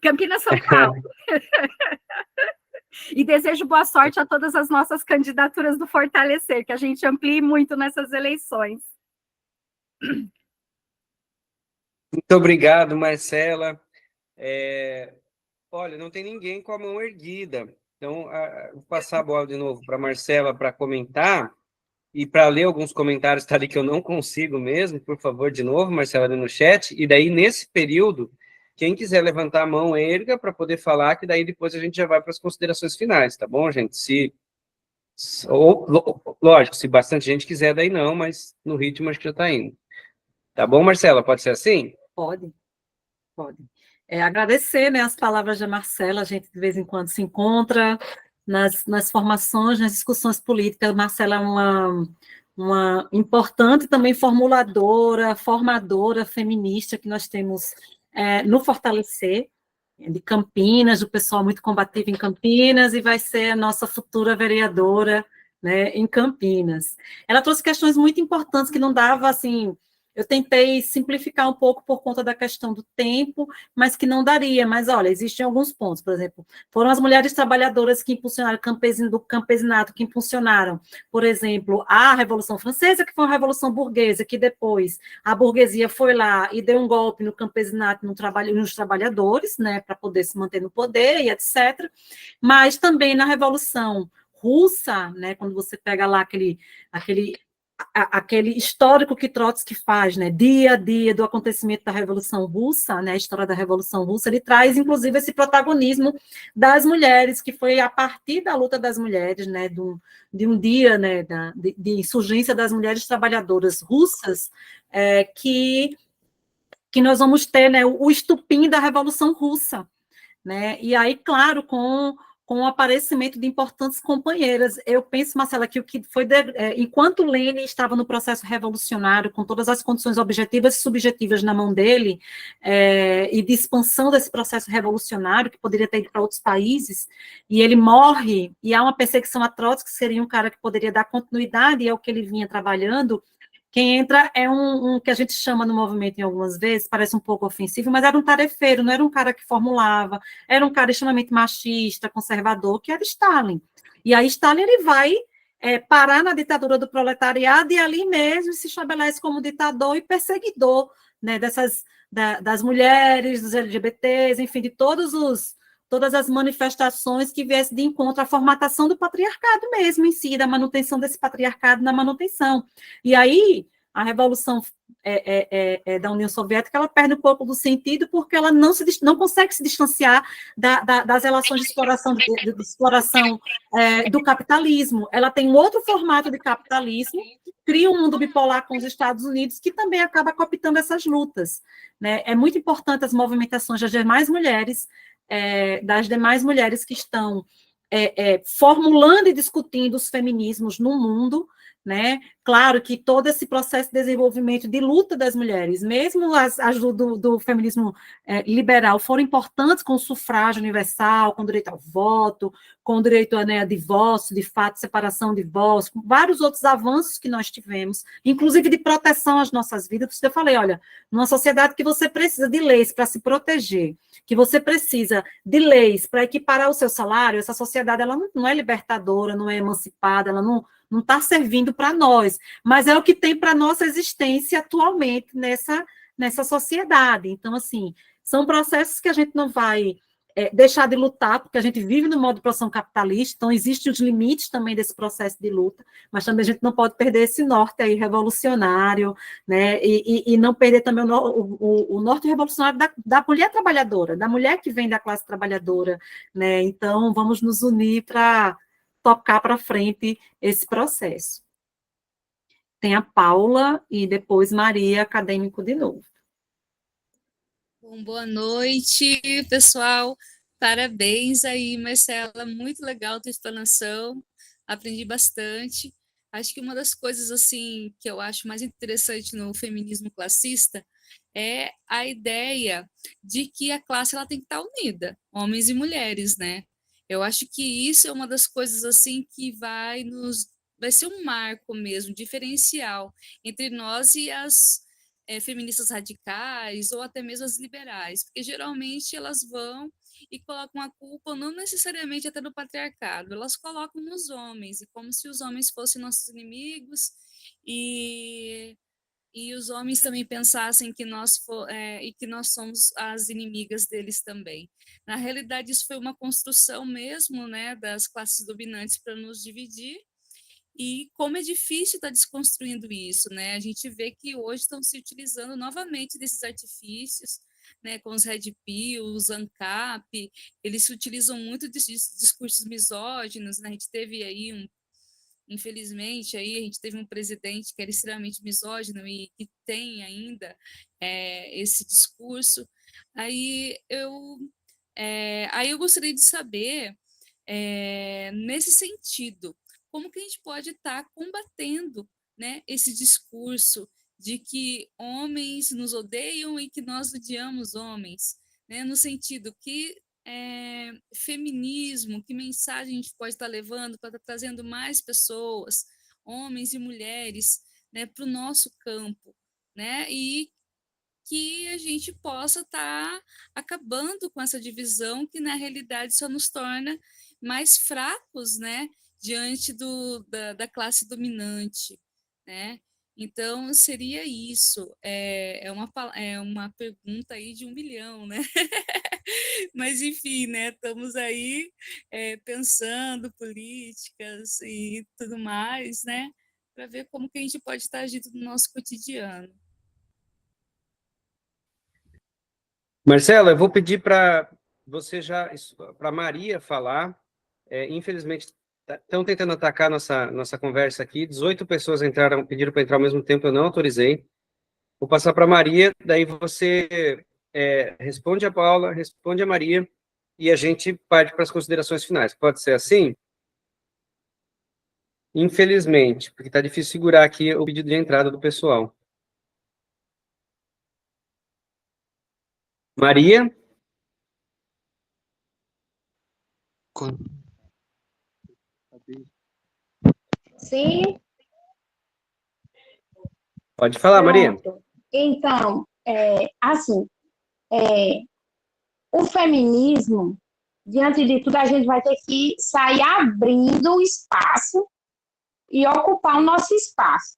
Campinas, São Paulo. E desejo boa sorte a todas as nossas candidaturas do Fortalecer, que a gente amplie muito nessas eleições. Muito obrigado, Marcela. Olha, não tem ninguém com a mão erguida. Então, vou passar a bola de novo para a Marcela para comentar e para ler alguns comentários tá ali que eu não consigo mesmo. Por favor, de novo, Marcela, ali no chat. E daí, nesse período, quem quiser levantar a mão, erga para poder falar, que daí depois a gente já vai para as considerações finais, tá bom, gente? Lógico, se bastante gente quiser, daí não, mas no ritmo acho que já está indo. Tá bom, Marcela? Pode ser assim? Pode. Agradecer, né, as palavras da Marcela, a gente de vez em quando se encontra nas formações, nas discussões políticas. Marcela é uma importante também formuladora, formadora feminista que nós temos no Fortalecer, de Campinas, do pessoal muito combativo em Campinas, e vai ser a nossa futura vereadora, né, em Campinas. Ela trouxe questões muito importantes que não dava, assim, Eu tentei simplificar um pouco por conta da questão do tempo, mas que não daria. Mas, olha, existem alguns pontos, por exemplo, foram as mulheres trabalhadoras que impulsionaram do campesinato, que impulsionaram, por exemplo, a Revolução Francesa, que foi uma revolução burguesa, que depois a burguesia foi lá e deu um golpe no campesinato, nos trabalhadores, né, para poder se manter no poder e etc. Mas também na Revolução Russa, né, quando você pega lá aquele histórico que Trotsky faz, né, dia a dia do acontecimento da Revolução Russa, né, a história da Revolução Russa, ele traz, inclusive, esse protagonismo das mulheres, que foi a partir da luta das mulheres, né, de um dia, né, de insurgência das mulheres trabalhadoras russas, que nós vamos ter, né, o estupim da Revolução Russa, né? E aí, claro, com o aparecimento de importantes companheiras. Eu penso, Marcela, que o que foi, enquanto Lênin estava no processo revolucionário, com todas as condições objetivas e subjetivas na mão dele, e de expansão desse processo revolucionário, que poderia ter ido para outros países, e ele morre, e há uma perseguição a Trotsky, que seria um cara que poderia dar continuidade ao que ele vinha trabalhando. Quem entra é um que a gente chama no movimento em algumas vezes, parece um pouco ofensivo, mas era um tarefeiro, não era um cara que formulava, era um cara extremamente machista, conservador, que era Stalin. E aí Stalin ele vai parar na ditadura do proletariado e ali mesmo se estabelece como ditador e perseguidor, né, das mulheres, dos LGBTs, enfim, de todas as manifestações que viessem de encontro à formatação do patriarcado mesmo em si, da manutenção desse patriarcado na manutenção. E aí, a Revolução da União Soviética, ela perde um pouco do sentido porque ela não consegue se distanciar das relações de exploração do capitalismo. Ela tem um outro formato de capitalismo, cria um mundo bipolar com os Estados Unidos, que também acaba cooptando essas lutas, né? É muito importante as movimentações das demais mulheres, que estão formulando e discutindo os feminismos no mundo, né? Claro que todo esse processo de desenvolvimento de luta das mulheres, mesmo as do feminismo liberal, foram importantes com o sufrágio universal, com o direito ao voto, com o direito a divórcio, de fato, separação, divórcio, com vários outros avanços que nós tivemos, inclusive de proteção às nossas vidas. Eu falei, olha, numa sociedade que você precisa de leis para se proteger, que você precisa de leis para equiparar o seu salário, essa sociedade ela não é libertadora, não é emancipada, ela não está servindo para nós, mas é o que tem para a nossa existência atualmente nessa sociedade. Então, assim, são processos que a gente não vai deixar de lutar, porque a gente vive no modo de produção capitalista, então existem os limites também desse processo de luta, mas também a gente não pode perder esse norte aí revolucionário, né, e não perder também o norte revolucionário da mulher trabalhadora, da mulher que vem da classe trabalhadora, né, então vamos nos unir para tocar para frente esse processo. Tem a Paula e depois Maria, acadêmico de novo. Bom, boa noite, pessoal. Parabéns aí, Marcela. Muito legal a tua explanação. Aprendi bastante. Acho que uma das coisas assim que eu acho mais interessante no feminismo classista é a ideia de que a classe ela tem que estar unida, homens e mulheres, né? Eu acho que isso é uma das coisas assim que vai ser um marco mesmo, diferencial entre nós e as feministas radicais ou até mesmo as liberais, porque geralmente elas vão e colocam a culpa não necessariamente até no patriarcado, elas colocam nos homens, e como se os homens fossem nossos inimigos e os homens também pensassem que e que nós somos as inimigas deles também. Na realidade, isso foi uma construção mesmo, né, das classes dominantes para nos dividir, e como é difícil estar desconstruindo isso, né? A gente vê que hoje estão se utilizando novamente desses artifícios, né, com os Red Pill, os ANCAP, eles se utilizam muito de discursos misóginos, né? A gente teve aí infelizmente, aí a gente teve um presidente que era extremamente misógino e que tem ainda esse discurso. Aí eu gostaria de saber, nesse sentido, como que a gente pode estar combatendo, né, esse discurso de que homens nos odeiam e que nós odiamos homens, né, no sentido que feminismo, que mensagem a gente pode estar levando para estar trazendo mais pessoas, homens e mulheres, né, para o nosso campo, né? E que a gente possa estar acabando com essa divisão que, na realidade, só nos torna mais fracos, né? Diante da classe dominante, né? Então, seria isso. É uma pergunta aí de 1 milhão, né? Mas, enfim, né? Estamos aí pensando políticas e tudo mais, né? Para ver como que a gente pode estar agindo no nosso cotidiano. Marcela, eu vou pedir para você para Maria falar. Infelizmente, estão tentando atacar nossa conversa aqui. 18 pessoas pediram para entrar ao mesmo tempo, eu não autorizei. Vou passar para a Maria, daí você responde a Paula, responde a Maria, e a gente parte para as considerações finais. Pode ser assim? Infelizmente, porque está difícil segurar aqui o pedido de entrada do pessoal. Maria? Sim, Pode falar, Maria. pronto. Então, assim, o feminismo, diante de tudo, a gente vai ter que sair abrindo o espaço e ocupar o nosso espaço.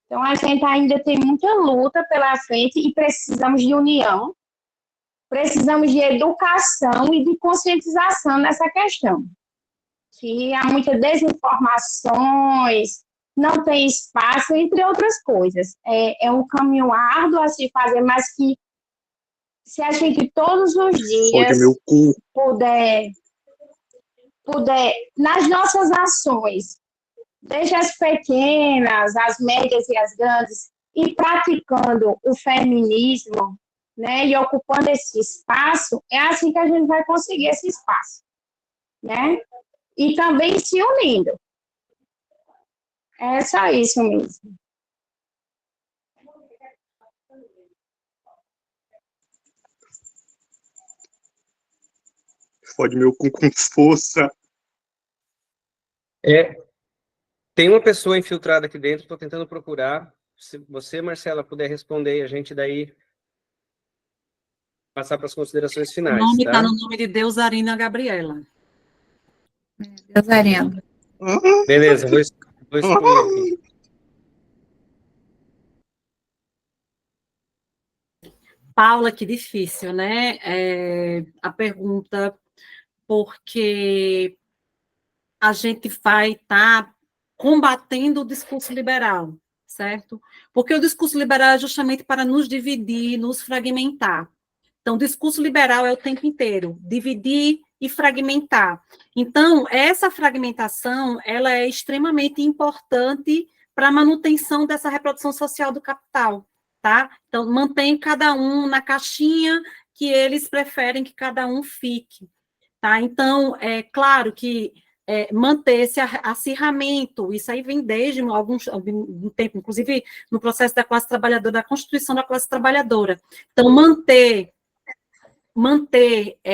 Então, a gente ainda tem muita luta pela frente e precisamos de união, precisamos de educação e de conscientização nessa questão. Que há muitas desinformações, não tem espaço, entre outras coisas. É um caminho árduo a se fazer, mas que se a gente todos os dias puder, nas nossas ações, desde as pequenas, as médias e as grandes, e praticando o feminismo, né, e ocupando esse espaço, é assim que a gente vai conseguir esse espaço, né? E também se unindo. É só isso mesmo. Fode meu cu com força. Tem uma pessoa infiltrada aqui dentro, estou tentando procurar. Se você, Marcela, puder responder, a gente daí passar para as considerações O finais, nome tá? está no nome de Deusarina Gabriela. Deusarina. Beleza, vou excluir aqui. Paula, que difícil, né? A pergunta, porque a gente vai estar combatendo o discurso liberal, certo? Porque o discurso liberal é justamente para nos dividir, nos fragmentar. Então, o discurso liberal é o tempo inteiro, dividir e fragmentar. Então, essa fragmentação, ela é extremamente importante para a manutenção dessa reprodução social do capital, tá? Então, mantém cada um na caixinha que eles preferem que cada um fique, tá? Então, é claro que manter esse acirramento, isso aí vem desde algum tempo, inclusive no processo da classe trabalhadora, da Constituição da classe trabalhadora. Então, manter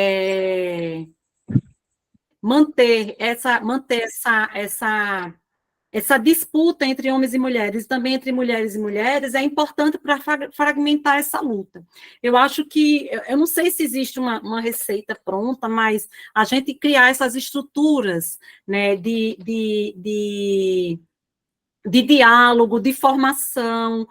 essa disputa entre homens e mulheres, também entre mulheres e mulheres, é importante para fragmentar essa luta. Eu acho que, eu não sei se existe uma receita pronta, mas a gente criar essas estruturas, né, de diálogo, de formação,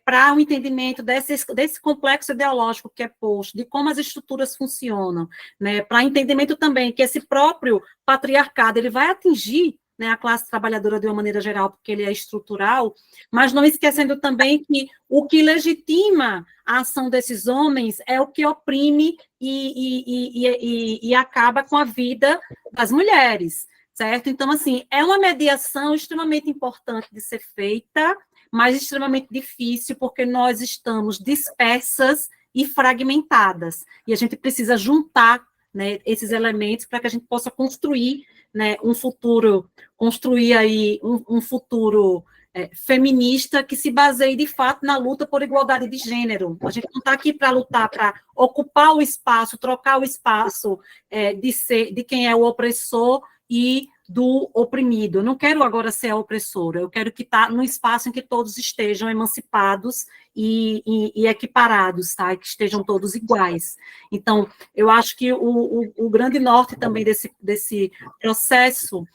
para o entendimento desse complexo ideológico que é posto, de como as estruturas funcionam, né, para entendimento também que esse próprio patriarcado ele vai atingir, né, a classe trabalhadora de uma maneira geral, porque ele é estrutural, mas não esquecendo também que o que legitima a ação desses homens é o que oprime e acaba com a vida das mulheres, certo? Então, assim, é uma mediação extremamente importante de ser feita, mas extremamente difícil, porque nós estamos dispersas e fragmentadas, e a gente precisa juntar, né, esses elementos para que a gente possa construir, né, um futuro, construir aí um futuro feminista que se baseie, de fato, na luta por igualdade de gênero. A gente não está aqui para lutar, para ocupar o espaço, trocar o espaço de quem é o opressor e do oprimido. Eu não quero agora ser a opressora, eu quero que tá no espaço em que todos estejam emancipados e equiparados, tá? Que estejam todos iguais. Então, eu acho que o grande norte também desse processo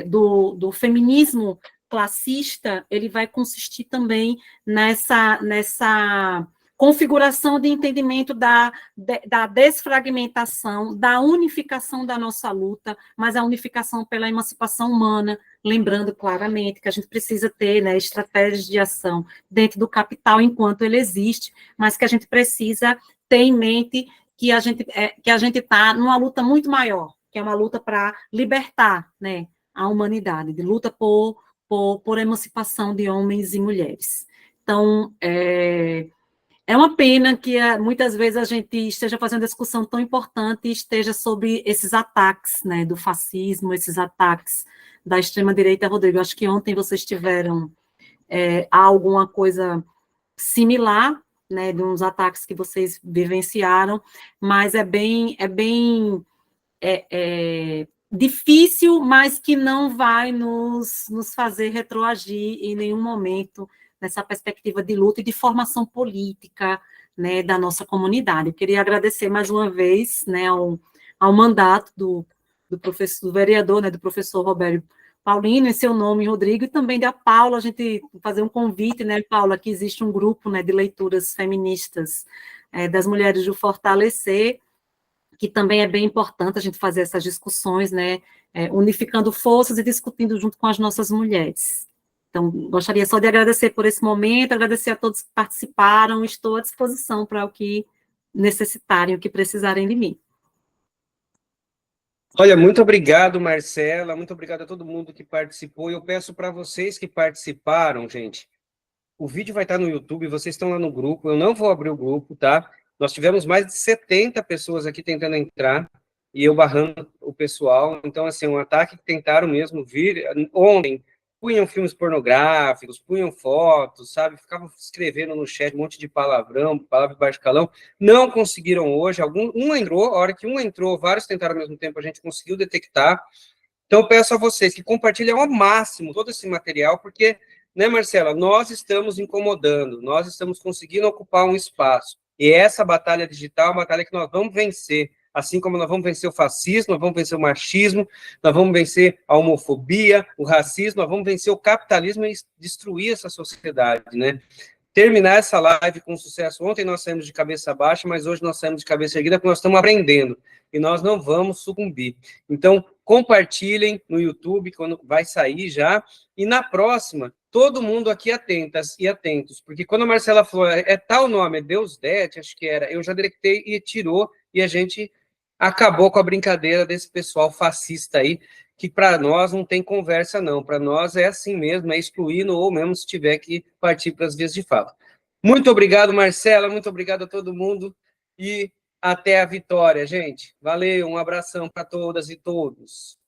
do feminismo classista, ele vai consistir também nessa configuração de entendimento da desfragmentação, da unificação da nossa luta, mas a unificação pela emancipação humana, lembrando claramente que a gente precisa ter, né, estratégias de ação dentro do capital enquanto ele existe, mas que a gente precisa ter em mente que a gente está numa luta muito maior, que é uma luta para libertar, né, a humanidade, de luta por emancipação de homens e mulheres. Então, é uma pena que muitas vezes a gente esteja fazendo uma discussão tão importante e esteja sobre esses ataques, né, do fascismo, esses ataques da extrema-direita. Rodrigo, acho que ontem vocês tiveram alguma coisa similar, né, de uns ataques que vocês vivenciaram, mas é bem difícil, mas que não vai nos fazer retroagir em nenhum momento nessa perspectiva de luta e de formação política, né, da nossa comunidade. Eu queria agradecer mais uma vez, né, ao mandato do vereador, né, do professor Roberto Paulino, em seu nome, Rodrigo, e também da Paula, a gente fazer um convite, né, Paula, que existe um grupo, né, de leituras feministas das mulheres do Fortalecer, que também é bem importante a gente fazer essas discussões, né, unificando forças e discutindo junto com as nossas mulheres. Então, gostaria só de agradecer por esse momento, agradecer a todos que participaram, estou à disposição para o que necessitarem, o que precisarem de mim. Olha, muito obrigado, Marcela, muito obrigado a todo mundo que participou, e eu peço para vocês que participaram, gente, o vídeo vai estar no YouTube, vocês estão lá no grupo, eu não vou abrir o grupo, tá? Nós tivemos mais de 70 pessoas aqui tentando entrar, e eu barrando o pessoal, então, assim, um ataque que tentaram mesmo vir ontem, punham filmes pornográficos, punham fotos, sabe? Ficavam escrevendo no chat um monte de palavrão, palavra de baixo calão. Não conseguiram hoje. Um entrou, a hora que um entrou, vários tentaram ao mesmo tempo, a gente conseguiu detectar. Então, eu peço a vocês que compartilhem ao máximo todo esse material, porque, né, Marcela, nós estamos incomodando, nós estamos conseguindo ocupar um espaço. E essa batalha digital é uma batalha que nós vamos vencer. Assim como nós vamos vencer o fascismo, nós vamos vencer o machismo, nós vamos vencer a homofobia, o racismo, nós vamos vencer o capitalismo e destruir essa sociedade, né? Terminar essa live com sucesso. Ontem nós saímos de cabeça baixa, mas hoje nós saímos de cabeça erguida porque nós estamos aprendendo e nós não vamos sucumbir. Então, compartilhem no YouTube, quando vai sair já, e na próxima, todo mundo aqui atentas e atentos, porque quando a Marcela falou, tal nome, é Deusdete, acho que era, eu já directei e tirou, e a gente acabou com a brincadeira desse pessoal fascista aí, que para nós não tem conversa não, para nós é assim mesmo, é excluindo ou mesmo se tiver que partir para as vias de fala. Muito obrigado, Marcela, muito obrigado a todo mundo e até a vitória, gente. Valeu, um abração para todas e todos.